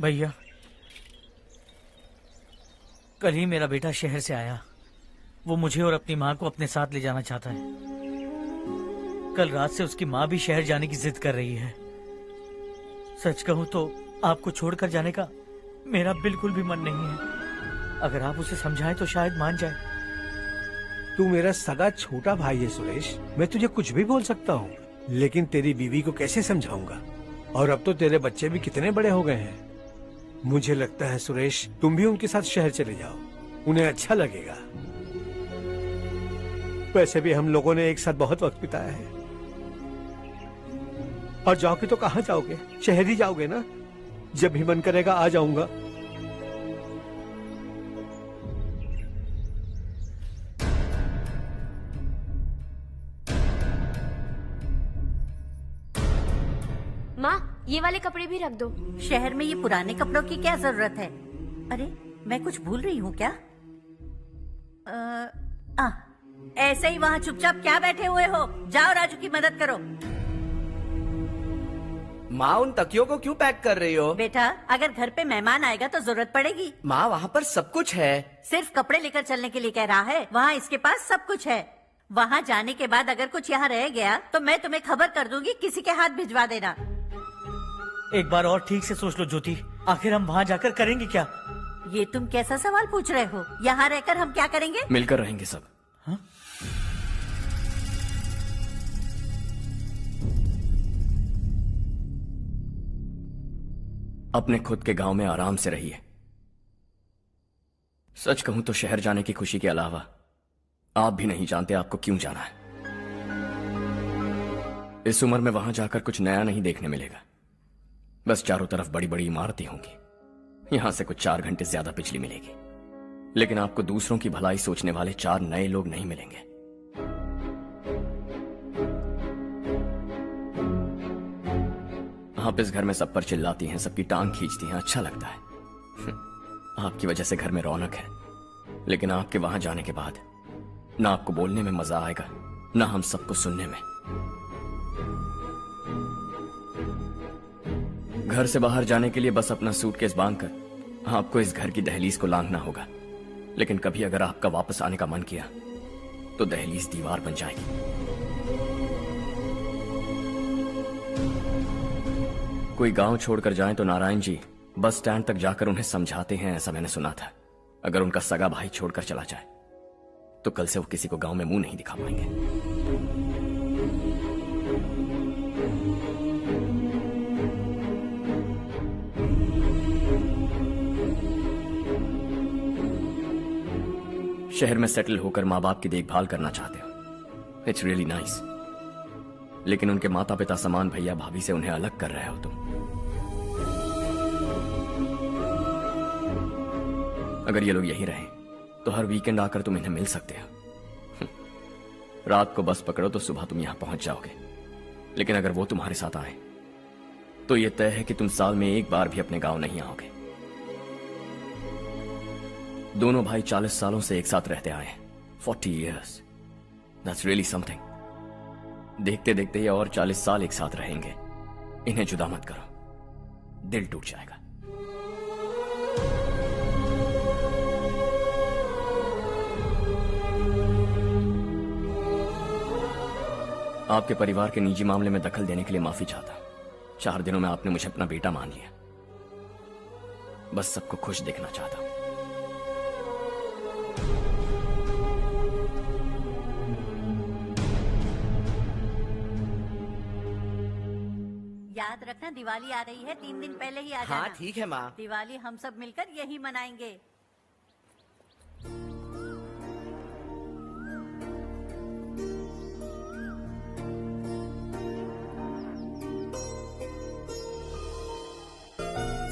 भैया, कल ही मेरा बेटा शहर से आया। वो मुझे और अपनी माँ को अपने साथ ले जाना चाहता है। कल रात से उसकी माँ भी शहर जाने की जिद कर रही है। सच कहूं तो आपको छोड़कर जाने का मेरा बिल्कुल भी मन नहीं है। अगर आप उसे समझाएं तो शायद मान जाए। तू मेरा सगा छोटा भाई है सुरेश, मैं तुझे कुछ भी बोल सकता हूँ, लेकिन तेरी बीवी को कैसे समझाऊंगा? और अब तो तेरे बच्चे भी कितने बड़े हो गए हैं। मुझे लगता है सुरेश, तुम भी उनके साथ शहर चले जाओ, उन्हें अच्छा लगेगा। वैसे भी हम लोगों ने एक साथ बहुत वक्त बिताया है। और जाओगे तो कहाँ जाओगे? शहर ही जाओगे ना? जब भी मन करेगा आ जाऊंगा। माँ, ये वाले कपड़े भी रख दो। शहर में ये पुराने कपड़ों की क्या जरूरत है? अरे, मैं कुछ भूल रही हूँ क्या? ऐसे ही वहाँ चुपचाप क्या बैठे हुए हो? जाओ राजू की मदद करो। माँ, उन तकियों को क्यों पैक कर रही हो? बेटा, अगर घर पे मेहमान आएगा तो जरूरत पड़ेगी। माँ, वहाँ पर सब कुछ है। सिर्फ कपड़े लेकर चलने के लिए कह रहा है? वहाँ इसके पास सब कुछ है। वहाँ जाने के बाद अगर कुछ यहाँ रह गया तो मैं तुम्हें खबर कर दूंगी, किसी के हाथ भिजवा देना। एक बार और ठीक से सोच लो ज्योति, आखिर हम वहाँ जाकर करेंगे क्या? ये तुम कैसा सवाल पूछ रहे हो? यहाँ रहकर हम क्या करेंगे? मिलकर रहेंगे सब। हाँ? अपने खुद के गांव में आराम से रहिए। सच कहूं तो शहर जाने की खुशी के अलावा आप भी नहीं जानते आपको क्यों जाना है। इस उम्र में वहां जाकर कुछ नया नहीं देखने मिलेगा। बस चारों तरफ बड़ी बड़ी इमारतें होंगी। यहां से कुछ 4 घंटे ज्यादा बिजली मिलेगी, लेकिन आपको दूसरों की भलाई सोचने वाले 4 नए लोग नहीं मिलेंगे। आप इस घर में सब पर चिल्लाती हैं, सबकी टांग खींचती हैं, अच्छा लगता है। आपकी वजह से घर में रौनक है, लेकिन आपके वहां जाने के बाद ना आपको बोलने में मजा आएगा, ना हम सबको सुनने में। घर से बाहर जाने के लिए बस अपना सूटकेस बांधकर आपको इस घर की दहलीज को लांघना होगा। लेकिन कभी अगर आपका वापस आने का मन किया तो दहलीज दीवार बन जाएगी। कोई गांव छोड़कर जाएं तो नारायण जी बस स्टैंड तक जाकर उन्हें समझाते हैं, ऐसा मैंने सुना था। अगर उनका सगा भाई छोड़कर चला जाए तो कल से वो किसी को गांव में मुंह नहीं दिखा पाएंगे। शहर में सेटल होकर माँ बाप की देखभाल करना चाहते हो, इट्स रियली नाइस। लेकिन उनके माता पिता समान भैया भाभी से उन्हें अलग कर रहे हो तुम। अगर ये लोग यहीं रहें तो हर वीकेंड आकर तुम इन्हें मिल सकते हो। रात को बस पकड़ो तो सुबह तुम यहां पहुंच जाओगे। लेकिन अगर वो तुम्हारे साथ आए तो यह तय है कि तुम साल में एक बार भी अपने गांव नहीं आओगे। दोनों भाई 40 सालों से एक साथ रहते आए हैं, 40 years। That's really something। देखते देखते ये और 40 साल एक साथ रहेंगे। इन्हें जुदा मत करो, दिल टूट जाएगा। आपके परिवार के निजी मामले में दखल देने के लिए माफी चाहता हूं। 4 दिनों में आपने मुझे अपना बेटा मान लिया। बस सबको खुश देखना चाहता हूं। याद रखना दिवाली आ रही है, 3 दिन पहले ही आ जाना। हाँ ठीक है माँ। दिवाली हम सब मिलकर यही मनाएंगे।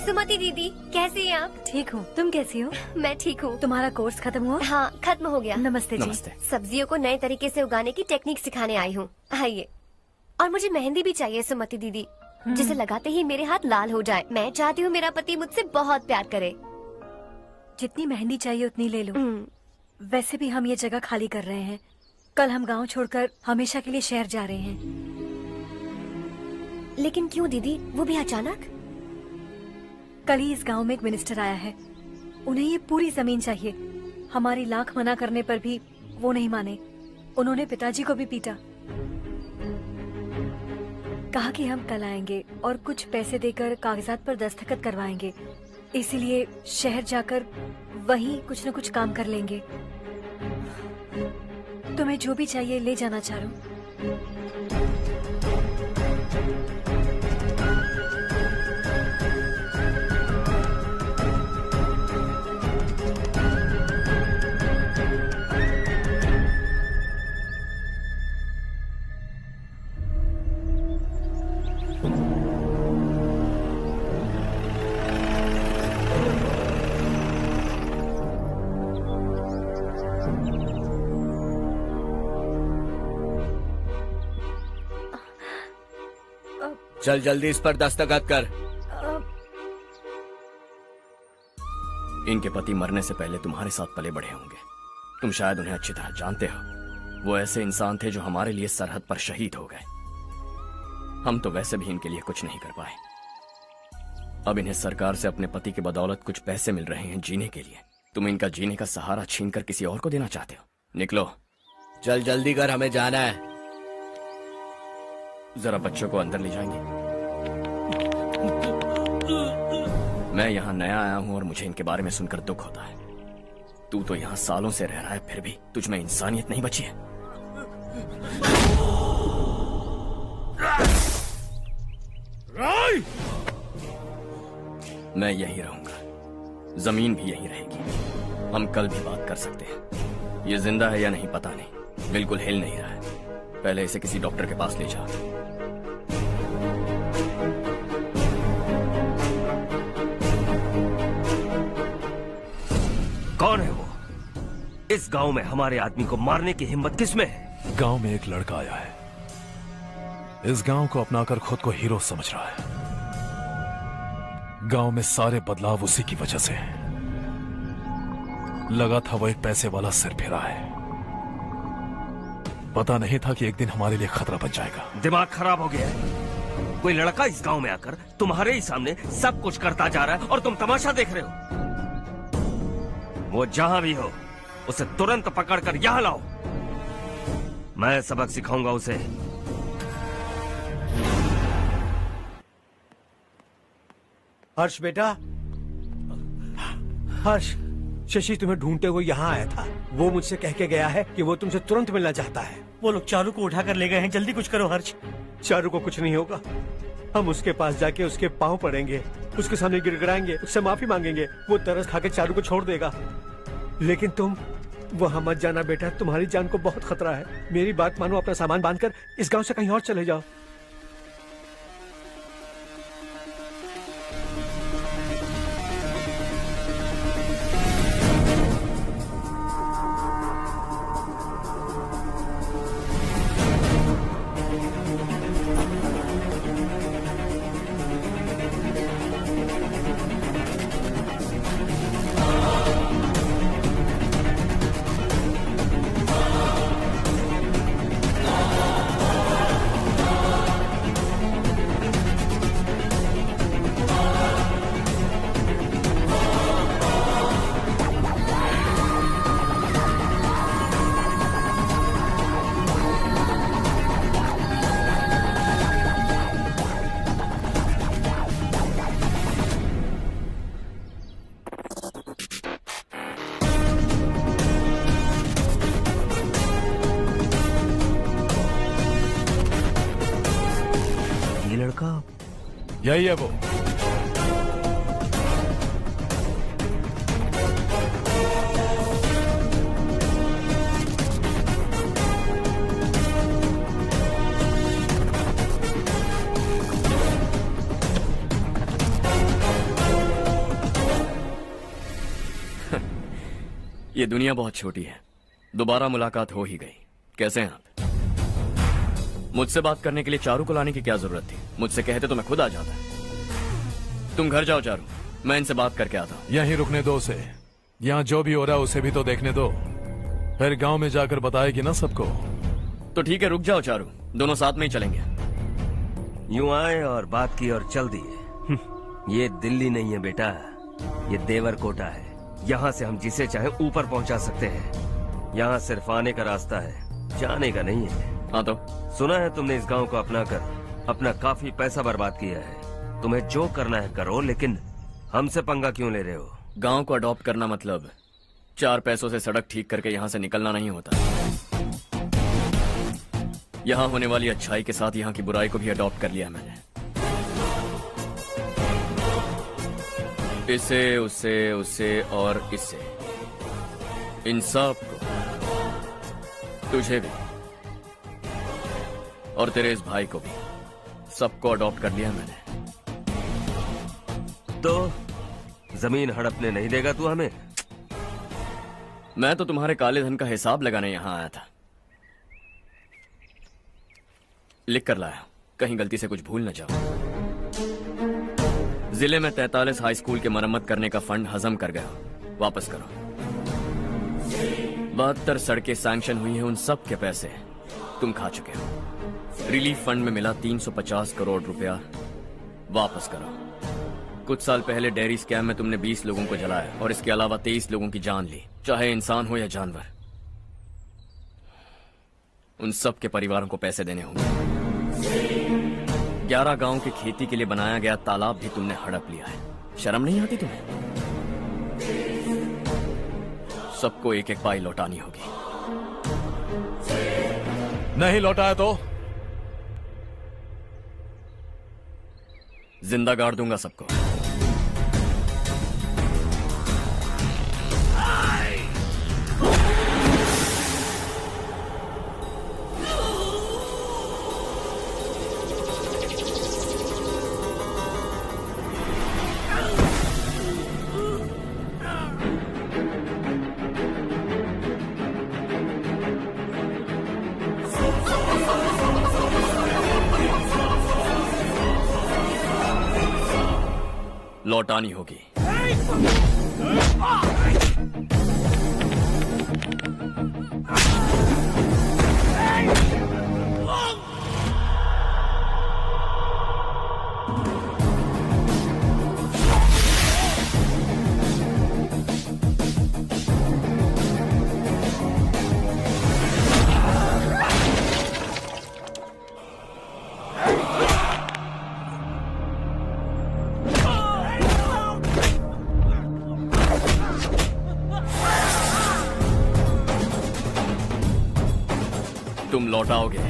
सुमति दीदी कैसी हैं आप? ठीक हूँ, तुम कैसी हो? मैं ठीक हूँ। तुम्हारा कोर्स खत्म हुआ? हाँ खत्म हो गया। नमस्ते जी। नमस्ते। सब्जियों को नए तरीके से उगाने की टेक्निक सिखाने आई हूँ। आइए। और मुझे मेहंदी भी चाहिए सुमति दीदी, जिसे लगाते ही मेरे हाथ लाल हो जाए। मैं चाहती हूँ मेरा पति मुझसे बहुत प्यार करे। जितनी मेहंदी चाहिए उतनी ले लो। वैसे भी हम ये जगह खाली कर रहे हैं। कल हम गांव छोड़कर हमेशा के लिए शहर जा रहे हैं। लेकिन क्यों दीदी, वो भी अचानक? कल ही इस गांव में एक मिनिस्टर आया है, उन्हें ये पूरी जमीन चाहिए। हमारी लाख मना करने पर भी वो नहीं माने। उन्होंने पिताजी को भी पीटा। कहा कि हम कल आएंगे और कुछ पैसे देकर कागजात पर दस्तखत करवाएंगे। इसीलिए शहर जाकर वहीं कुछ न कुछ काम कर लेंगे। तुम्हें जो भी चाहिए ले जाना चारू। चल जल्दी इस पर दस्तखत कर। इनके पति मरने से पहले तुम्हारे साथ पले बढ़े होंगे। तुम शायद उन्हें अच्छी तरह जानते हो। वो ऐसे इंसान थे जो हमारे लिए सरहद पर शहीद हो गए। हम तो वैसे भी इनके लिए कुछ नहीं कर पाए। अब इन्हें सरकार से अपने पति की बदौलत कुछ पैसे मिल रहे हैं जीने के लिए। तुम इनका जीने का सहारा छीनकर किसी और को देना चाहते हो? निकलो। चल जल्दी कर, हमें जाना है। जरा बच्चों को अंदर ले जाएंगे? मैं यहाँ नया आया हूँ और मुझे इनके बारे में सुनकर दुख होता है। तू तो यहाँ सालों से रह रहा है, फिर भी तुझ में इंसानियत नहीं बची है। मैं यहीं रहूंगा, जमीन भी यहीं रहेगी। हम कल भी बात कर सकते हैं। ये जिंदा है या नहीं पता नहीं, बिल्कुल हिल नहीं रहा है। पहले इसे किसी डॉक्टर के पास ले जा। कौन है वो? इस गांव में हमारे आदमी को मारने की हिम्मत किसमें है? गांव में एक लड़का आया है, इस गांव को अपनाकर खुद को हीरो समझ रहा है। गांव में सारे बदलाव उसी की वजह से हैं। लगा था वो एक पैसे वाला सिरफिरा है। पता नहीं था कि एक दिन हमारे लिए खतरा बन जाएगा। दिमाग खराब हो गया है। कोई लड़का इस गांव में आकर तुम्हारे ही सामने सब कुछ करता जा रहा है और तुम तमाशा देख रहे हो। वो जहां भी हो उसे तुरंत पकड़कर यहां लाओ। मैं सबक सिखाऊंगा उसे। हर्ष बेटा, हर्ष, शशि तुम्हें ढूंढते हुए यहाँ आया था। वो मुझसे कह के गया है कि वो तुमसे तुरंत मिलना चाहता है। वो लोग चारू को उठाकर ले गए हैं, जल्दी कुछ करो हर्ष। चारू को कुछ नहीं होगा। हम उसके पास जाके उसके पांव पड़ेंगे, उसके सामने गिड़गिड़ाएंगे, उससे माफी मांगेंगे। वो तरस खा के चारू को छोड़ देगा। लेकिन तुम वहां मत जाना बेटा, तुम्हारी जान को बहुत खतरा है। मेरी बात मानो, अपना सामान बांधकर इस गांव से कहीं और चले जाओ। यही है वो। ये दुनिया बहुत छोटी है। दोबारा मुलाकात हो ही गई। कैसे हैं आप? मुझसे बात करने के लिए चारू को लाने की क्या जरूरत थी? मुझसे कहते तो मैं खुद आ जाता। तुम घर जाओ चारू, मैं इनसे बात करके आता हूँ। यहीं रुकने दो उसे। यहाँ जो भी हो रहा है उसे भी तो देखने दो, फिर गांव में जाकर बताएगी ना सबको। तो ठीक है, रुक जाओ चारू, दोनों साथ में ही चलेंगे। यूं आए और बात की और चल दिए। ये दिल्ली नहीं है बेटा, ये देवरकोटा है। यहाँ से हम जिसे चाहे ऊपर पहुँचा सकते हैं। यहाँ सिर्फ आने का रास्ता है, जाने का नहीं है। हाँ तो सुना है तुमने इस गांव को अपना कर अपना काफी पैसा बर्बाद किया है। तुम्हें जो करना है करो, लेकिन हमसे पंगा क्यों ले रहे हो? गांव को अडॉप्ट करना मतलब 4 पैसों से सड़क ठीक करके यहाँ से निकलना नहीं होता। यहाँ होने वाली अच्छाई के साथ यहाँ की बुराई को भी अडॉप्ट कर लिया मैंने। इसे, उसे, उसे और इससे, इन सब को, तुझे भी और तेरे इस भाई को भी, सबको अडॉप्ट कर लिया मैंने। तो जमीन हड़पने नहीं देगा तू हमें? मैं तो तुम्हारे काले धन का हिसाब लगाने यहां आया था। लिख कर लाया, कहीं गलती से कुछ भूल न जाओ। जिले में 43 हाई स्कूल के मरम्मत करने का फंड हजम कर गया, वापस करो। 72 सड़कें सैंक्शन हुई हैं, उन सब के पैसे तुम खा चुके हो। रिलीफ फंड में मिला 350 करोड़ रुपया, वापस करो। कुछ साल पहले डेयरी स्कैम में तुमने 20 लोगों को जलाया और इसके अलावा 23 लोगों की जान ली, चाहे इंसान हो या जानवर। उन सब के परिवारों को पैसे देने होंगे। 11 गांव की खेती के लिए बनाया गया तालाब भी तुमने हड़प लिया है। शर्म नहीं आती तुम्हें? सबको एक एक पाई लौटानी होगी। नहीं लौटाया तो जिंदा गाड़ दूंगा सबको। लौटानी होगी। तुम लौटाओगे।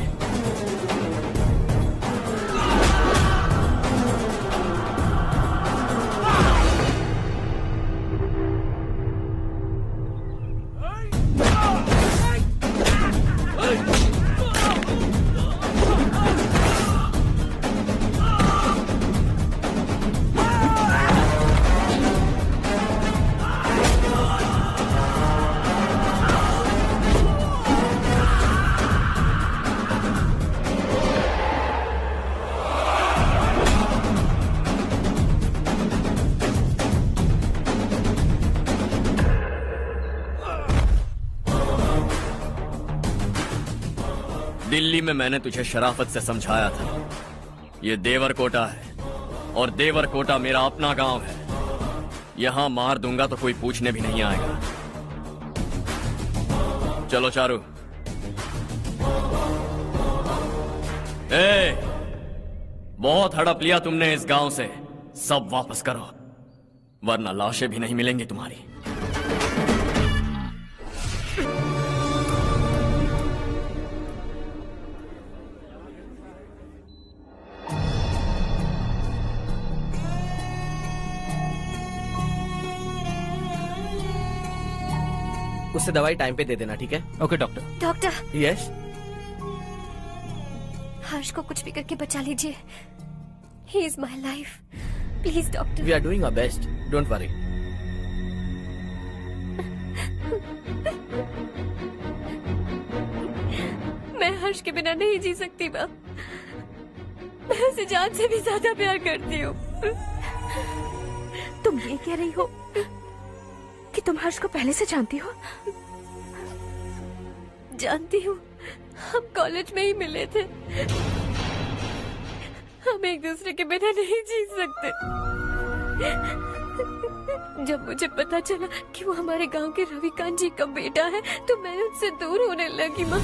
दिल्ली में मैंने तुझे शराफत से समझाया था, ये देवरकोटा है और देवरकोटा मेरा अपना गांव है। यहां मार दूंगा तो कोई पूछने भी नहीं आएगा। चलो चारू। बहुत हड़प लिया तुमने इस गांव से, सब वापस करो वरना लाशें भी नहीं मिलेंगी तुम्हारी। उससे दवाई टाइम पे दे देना, ठीक है? Okay doctor. Doctor. Yes. Harsh को कुछ भी करके बचा लीजिए। He is my life, please doctor. We are doing our best, don't worry. मैं हर्ष के बिना नहीं जी सकती बाप। मैं उसे जान से भी ज्यादा प्यार करती हूँ। तुम ये कह रही हो कि तुम हर्ष को पहले से जानती हो? जानती हूँ, हम कॉलेज में ही मिले थे। हम एक दूसरे के बिना नहीं जी सकते। जब मुझे पता चला कि वो हमारे गांव के रविकांत जी का बेटा है तो मैं उनसे दूर होने लगी माँ।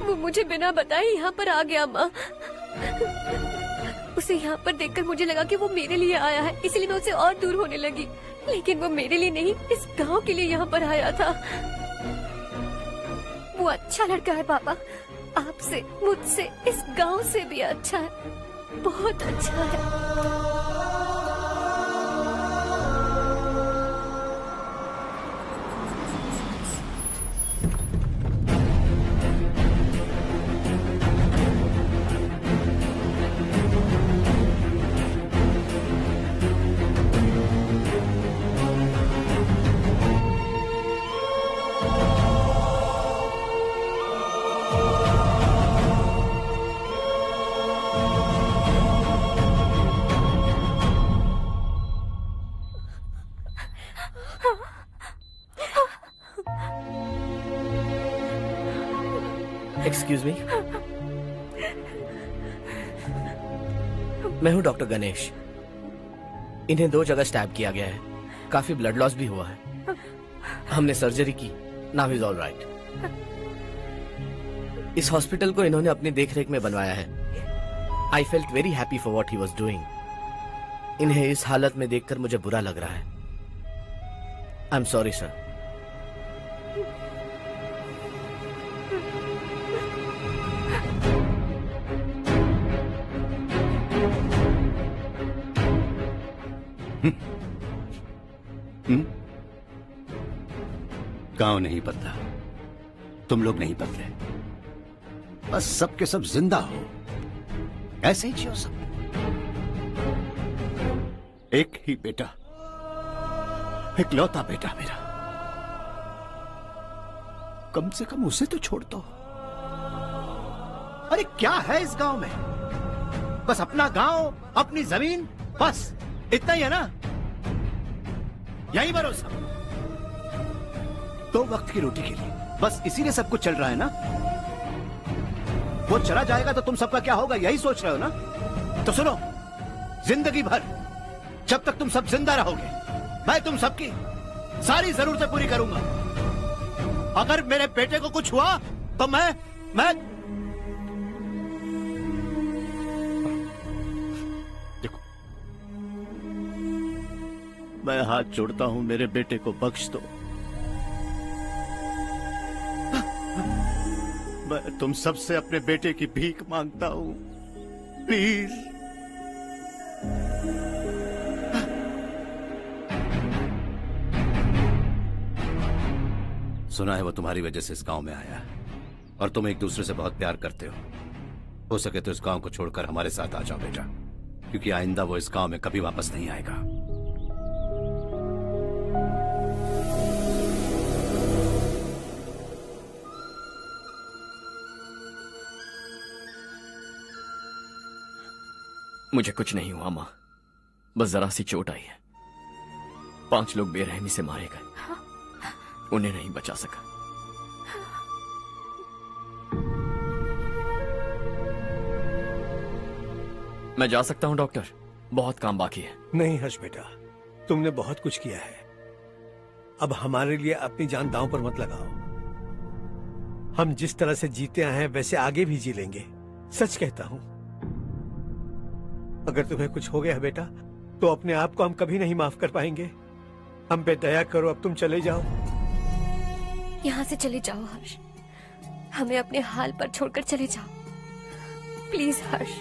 वो मुझे बिना बताए यहाँ पर आ गया माँ। उसे यहाँ पर देखकर मुझे लगा कि वो मेरे लिए आया है, इसलिए मैं उससे और दूर होने लगी। लेकिन वो मेरे लिए नहीं, इस गांव के लिए यहाँ पर आया था। वो अच्छा लड़का है पापा, आपसे, मुझसे, इस गांव से भी अच्छा है, बहुत अच्छा है। एक्सक्यूज मी, मैं हूं डॉक्टर गणेश। इन्हें 2 जगह स्टैब किया गया है, काफी ब्लड लॉस भी हुआ है। हमने सर्जरी की, नाउ इज ऑल राइट। इस हॉस्पिटल को इन्होंने अपनी देखरेख में बनवाया है। I felt very happy for what he was doing. इन्हें इस हालत में देखकर मुझे बुरा लग रहा है। I am sorry sir. गांव नहीं बदला, तुम लोग नहीं बदले, बस सब के सब जिंदा हो, ऐसे ही जियो सब। एक ही बेटा, इकलौता बेटा मेरा, कम से कम उसे तो छोड़ दो। अरे क्या है इस गांव में? बस अपना गांव, अपनी जमीन, बस इतना ही है ना? यही भरोसा, 2 वक्त की रोटी के लिए, बस इसीलिए सब कुछ चल रहा है ना? वो चला जाएगा तो तुम सबका क्या होगा, यही सोच रहे हो ना? तो सुनो, जिंदगी भर जब तक तुम सब जिंदा रहोगे, मैं तुम सबकी सारी जरूरतें पूरी करूंगा। अगर मेरे बेटे को कुछ हुआ तो मैं देखो, मैं हाथ जोड़ता हूं, मेरे बेटे को बख्श दो। मैं तुम सबसे अपने बेटे की भीख मांगता हूं, प्लीज। सुना है वो तुम्हारी वजह से इस गांव में आया है और तुम एक दूसरे से बहुत प्यार करते हो सके तो इस गांव को छोड़कर हमारे साथ आ जाओ बेटा, क्योंकि आइंदा वो इस गांव में कभी वापस नहीं आएगा। मुझे कुछ नहीं हुआ माँ, बस जरा सी चोट आई है। 5 लोग बेरहमी से मारे गए, उन्हें नहीं बचा सका। मैं जा सकता हूं डॉक्टर, बहुत काम बाकी है। नहीं हर्ष बेटा, तुमने बहुत कुछ किया है, अब हमारे लिए अपनी जान दांव पर मत लगाओ। हम जिस तरह से जीते आए हैं वैसे आगे भी जी लेंगे, सच कहता हूं। अगर तुम्हें कुछ हो गया बेटा तो अपने आप को हम कभी नहीं माफ कर पाएंगे। हम पे दया करो, अब तुम चले जाओ। यहाँ से चले जाओ हर्ष, हमें अपने हाल पर छोड़कर चले जाओ, प्लीज हर्ष।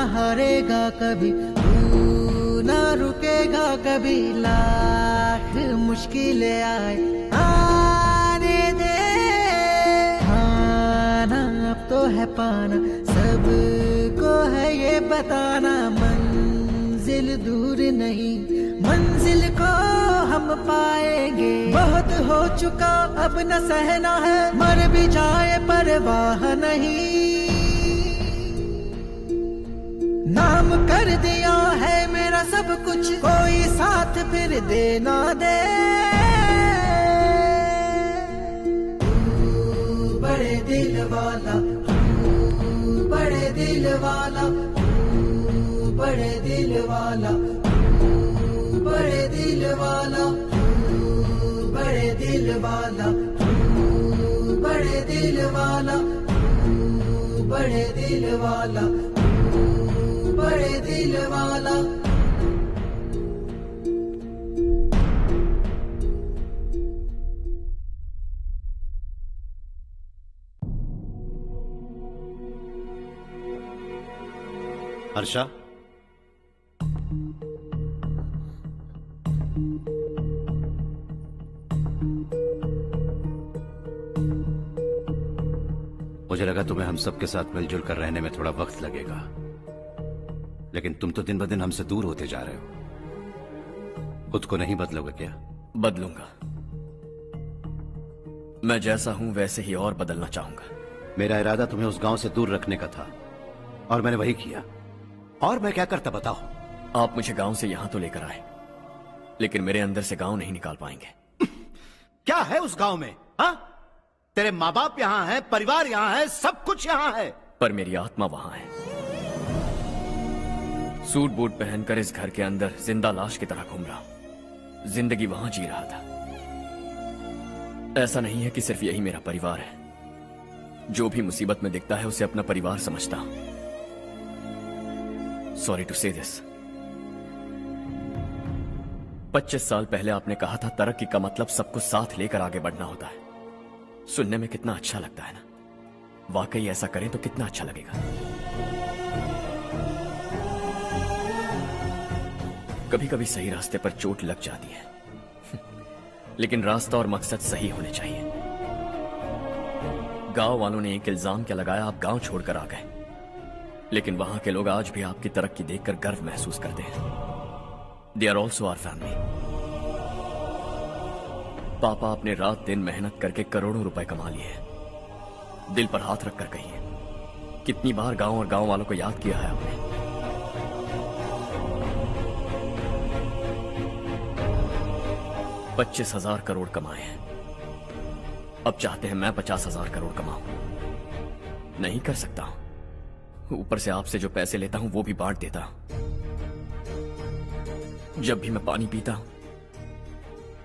हारेगा कभी, तू ना रुकेगा कभी, लाख मुश्किलें आए आने दे। खाना अब तो है पाना, सबको है ये बताना, मंजिल दूर नहीं, मंजिल को हम पाएंगे। बहुत हो चुका अब न सहना है, मर भी जाए परवाह नहीं। नाम कर दिया है मेरा सब कुछ, कोई साथ फिर देना दे। तू बड़े दिल वाला, तू बड़े दिल वाला, तू बड़े दिल वाला, तू बड़े दिल वाला, तू बड़े दिल वाला, तू बड़े दिल वाला, तू बड़े दिल वाला, बड़े दिल वाला। हर्षा, मुझे लगा तुम्हें हम सबके साथ मिलजुल कर रहने में थोड़ा वक्त लगेगा, लेकिन तुम तो दिन ब दिन हमसे दूर होते जा रहे हो। खुद को नहीं बदलोगे क्या? बदलूंगा, मैं जैसा हूं वैसे ही और बदलना चाहूंगा। मेरा इरादा तुम्हें उस गांव से दूर रखने का था और मैंने वही किया। और मैं क्या करता बताओ? आप मुझे गांव से यहां तो लेकर आए, लेकिन मेरे अंदर से गांव नहीं निकाल पाएंगे। क्या है उस गांव में? हाँ, तेरे माँ बाप यहाँ हैं, परिवार यहाँ है, सब कुछ यहाँ है, पर मेरी आत्मा वहां है। सूट बूट पहनकर इस घर के अंदर जिंदा लाश की तरह घूम रहा हूं, जिंदगी वहां जी रहा था। ऐसा नहीं है कि सिर्फ यही मेरा परिवार है, जो भी मुसीबत में दिखता है उसे अपना परिवार समझता हूं। सॉरी टू से दिस। 25 साल पहले आपने कहा था तरक्की का मतलब सबको साथ लेकर आगे बढ़ना होता है। सुनने में कितना अच्छा लगता है ना? वाकई ऐसा करें तो कितना अच्छा लगेगा। कभी कभी सही रास्ते पर चोट लग जाती है, लेकिन रास्ता और मकसद सही होने चाहिए। गांव वालों ने एक इल्जाम क्या लगाया, आप गांव छोड़कर आ गए, लेकिन वहां के लोग आज भी आपकी तरक्की देखकर गर्व महसूस करते हैं। They are also our family. पापा आपने रात दिन मेहनत करके करोड़ों रुपए कमा लिए हैं। दिल पर हाथ रखकर कहिए, कितनी बार गांव और गांव वालों को याद किया है आपने? $25,000 करोड़ कमाए हैं, अब चाहते हैं मैं 50,000 करोड़ कमाऊं। नहीं कर सकता हूं। ऊपर से आपसे जो पैसे लेता हूं वो भी बांट देता हूं। जब भी मैं पानी पीता हूं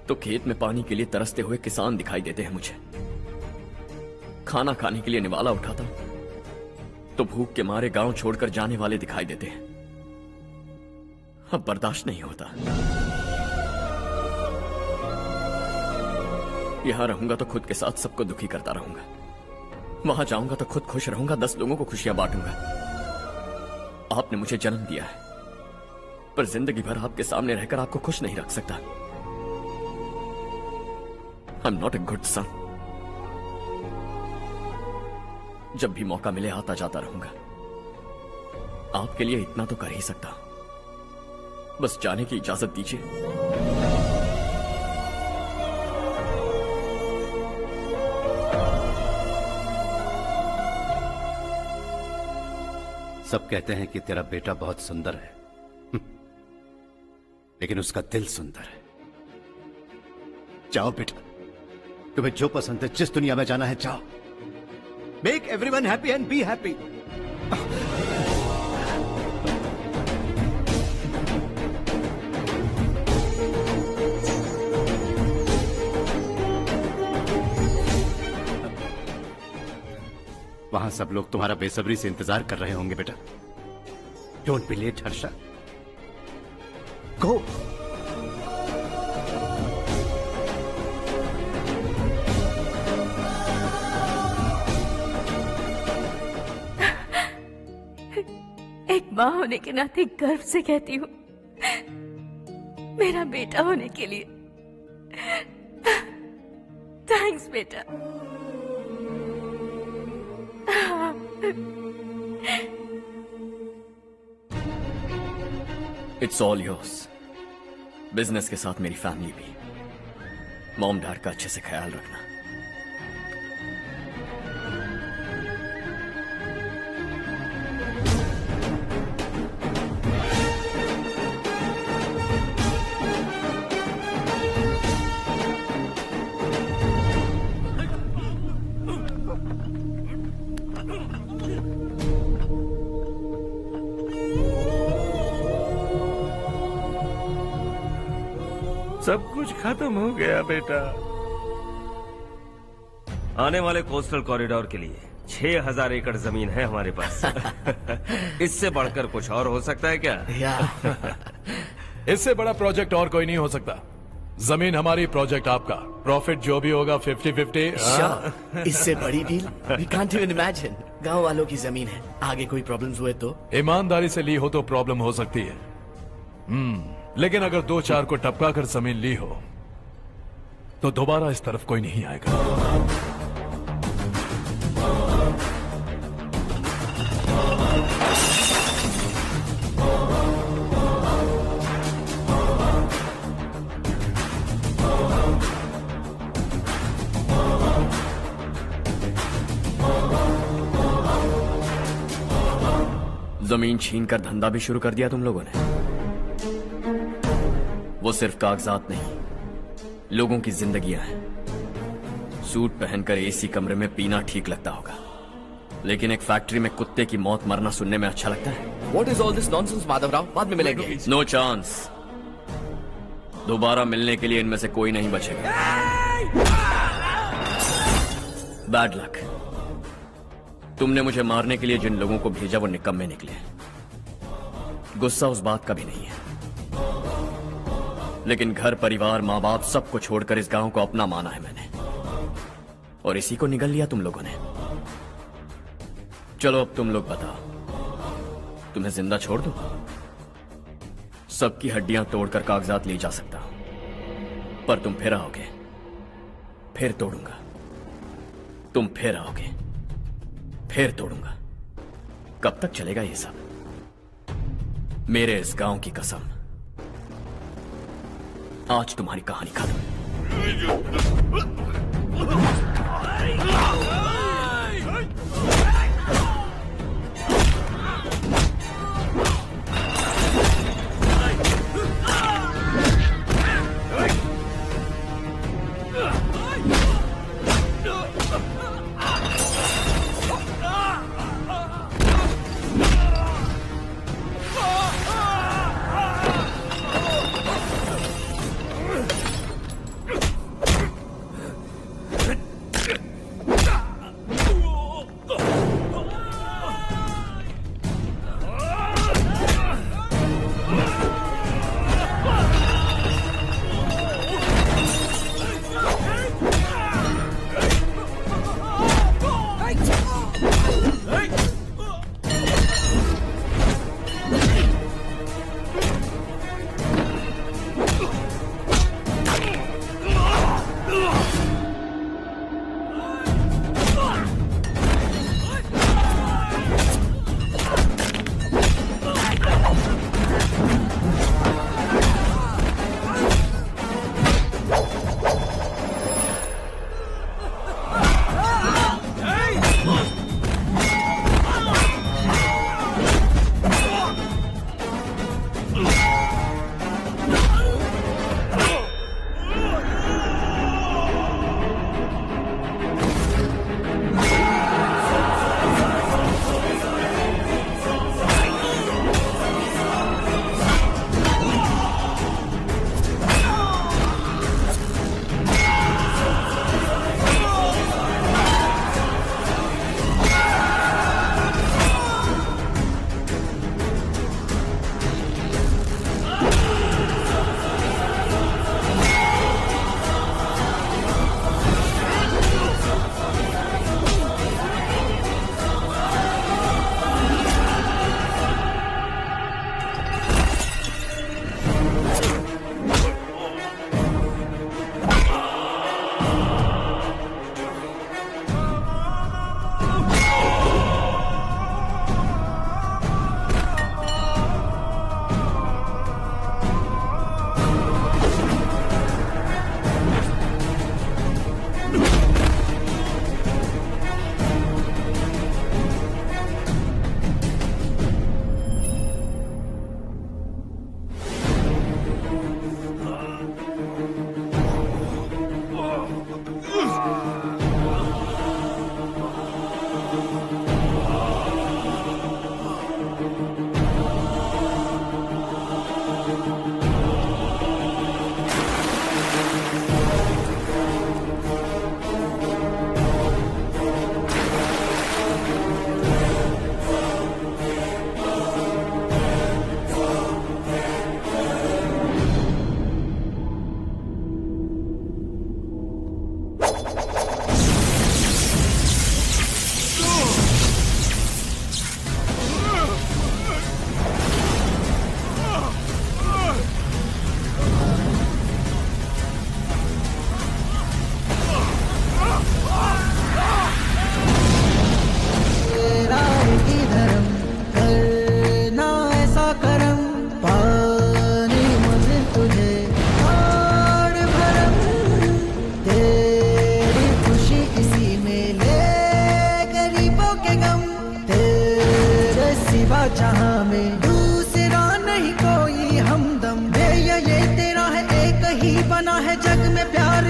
तो खेत में पानी के लिए तरसते हुए किसान दिखाई देते हैं मुझे। खाना खाने के लिए निवाला उठाता हूं तो भूख के मारे गांव छोड़कर जाने वाले दिखाई देते हैं। अब बर्दाश्त नहीं होता। यहां रहूंगा तो खुद के साथ सबको दुखी करता रहूंगा, वहां जाऊंगा तो खुद खुश रहूंगा, 10 लोगों को खुशियां बांटूंगा। आपने मुझे जन्म दिया है, पर जिंदगी भर आपके सामने रहकर आपको खुश नहीं रख सकता। I am not a good son. जब भी मौका मिले आता जाता रहूंगा। आपके लिए इतना तो कर ही सकता, बस जाने की इजाजत दीजिए। सब कहते हैं कि तेरा बेटा बहुत सुंदर है, लेकिन उसका दिल सुंदर है। जाओ बेटा, तुम्हें जो पसंद है, जिस दुनिया में जाना है जाओ। Make everyone happy and be happy. वहां सब लोग तुम्हारा बेसब्री से इंतजार कर रहे होंगे बेटा। डोंट बी लेट हर्षा, गो। एक माँ होने के नाते गर्व से कहती हूँ, मेरा बेटा होने के लिए थैंक्स बेटा। It's all yours. बिजनेस के साथ मेरी फैमिली भी। मॉम डैड का अच्छे से ख्याल रखना। सब कुछ खत्म हो गया बेटा। आने वाले कोस्टल कॉरिडोर के लिए 6000 एकड़ जमीन है हमारे पास। इससे बढ़कर कुछ और हो सकता है क्या? इससे बड़ा प्रोजेक्ट और कोई नहीं हो सकता। जमीन हमारी, प्रोजेक्ट आपका। प्रॉफिट जो भी होगा 50-50। इससे बड़ी deal we can't even imagine. गांव वालों की जमीन है, आगे कोई प्रॉब्लम्स हुए तो? ईमानदारी से ली हो तो प्रॉब्लम हो सकती है, लेकिन अगर 2-4 को टपका कर जमीन ली हो तो दोबारा इस तरफ कोई नहीं आएगा। जमीन छीनकर धंधा भी शुरू कर दिया तुम लोगों ने। वो सिर्फ कागजात नहीं, लोगों की जिंदगियां हैं। सूट पहनकर एसी कमरे में पीना ठीक लगता होगा, लेकिन एक फैक्ट्री में कुत्ते की मौत मरना सुनने में अच्छा लगता है। What is all this nonsense, Madhavrao? बाद में मिलेंगे। No chance. दोबारा मिलने के लिए इनमें से कोई नहीं बचेगा। Bad luck. तुमने मुझे मारने के लिए जिन लोगों को भेजा वो निकम्मे निकले। गुस्सा उस बात का भी नहीं है, लेकिन घर परिवार माँ बाप सबको छोड़कर इस गांव को अपना माना है मैंने, और इसी को निगल लिया तुम लोगों ने। चलो अब तुम लोग बताओ, तुम्हें जिंदा छोड़ दूं? सबकी हड्डियां तोड़कर कागजात ले जा सकता हूं, पर तुम फिर आओगे, फिर तोड़ूंगा। तुम फिर आओगे, फिर तोड़ूंगा। कब तक चलेगा ये सब? मेरे इस गांव की कसम, आज तुम्हारी कहानी खत्म।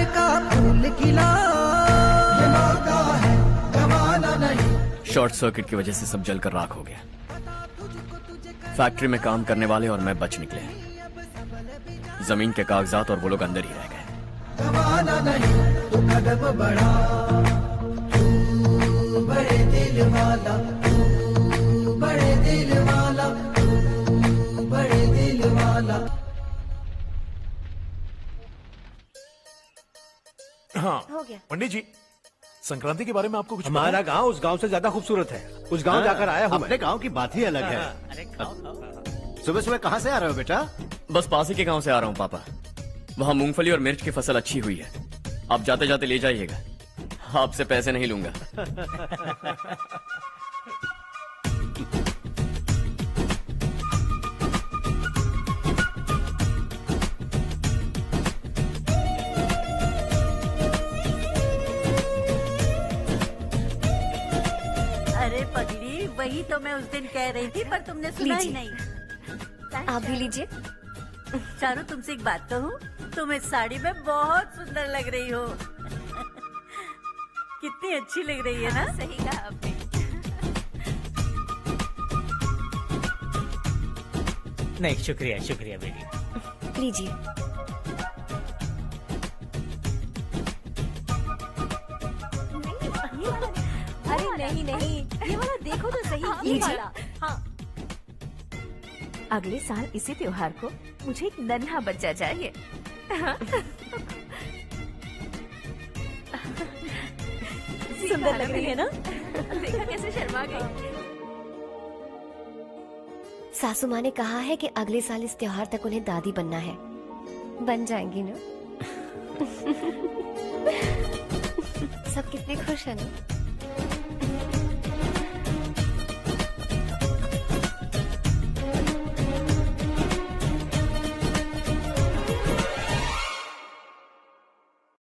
प्यार का फूल खिला, ये मौका है गवाना नहीं। शॉर्ट सर्किट की वजह से सब जलकर राख हो गया। फैक्ट्री में काम करने वाले और मैं बच निकले। जमीन के कागजात और वो लोग अंदर ही रह गए। गवाना नहीं तो कदम बढ़ा, तू बड़े दिल वाला, तू बड़े दिल वाला, तू बड़े दिल वाला। हाँ हो गया। पंडित जी, संक्रांति के बारे में आपको कुछ हमारा गांव उस गांव से ज्यादा खूबसूरत है। उस गांव जाकर आया हूँ। अपने गांव की बात ही अलग है। सुबह सुबह कहाँ से आ रहे हो बेटा? बस पास ही के गांव से आ रहा हूँ पापा। वहाँ मूंगफली और मिर्च की फसल अच्छी हुई है। आप जाते जाते ले जाइएगा, आपसे पैसे नहीं लूंगा। अरे पगली, वही तो मैं उस दिन कह रही थी, पर तुमने सुना ही नहीं। आप भी लीजिए। चारू, तुमसे एक बात कहूँ, तुम इस साड़ी में बहुत सुंदर लग रही हो। कितनी अच्छी लग रही है ना? सही कहा आपने। नहीं, शुक्रिया शुक्रिया बेटी। लीजिए। अरे नहीं नहीं, ये वाला देखो तो सही। ये लीजिए। वाला। हाँ। अगले साल इसी त्योहार को मुझे एक नन्हा बच्चा चाहिए। सुंदर लग रही है ना? देखा कैसे शर्मा गई। सासू माँ ने कहा है कि अगले साल इस त्योहार तक उन्हें दादी बनना है। बन जाएंगी ना? सब कितने खुश हैं ना?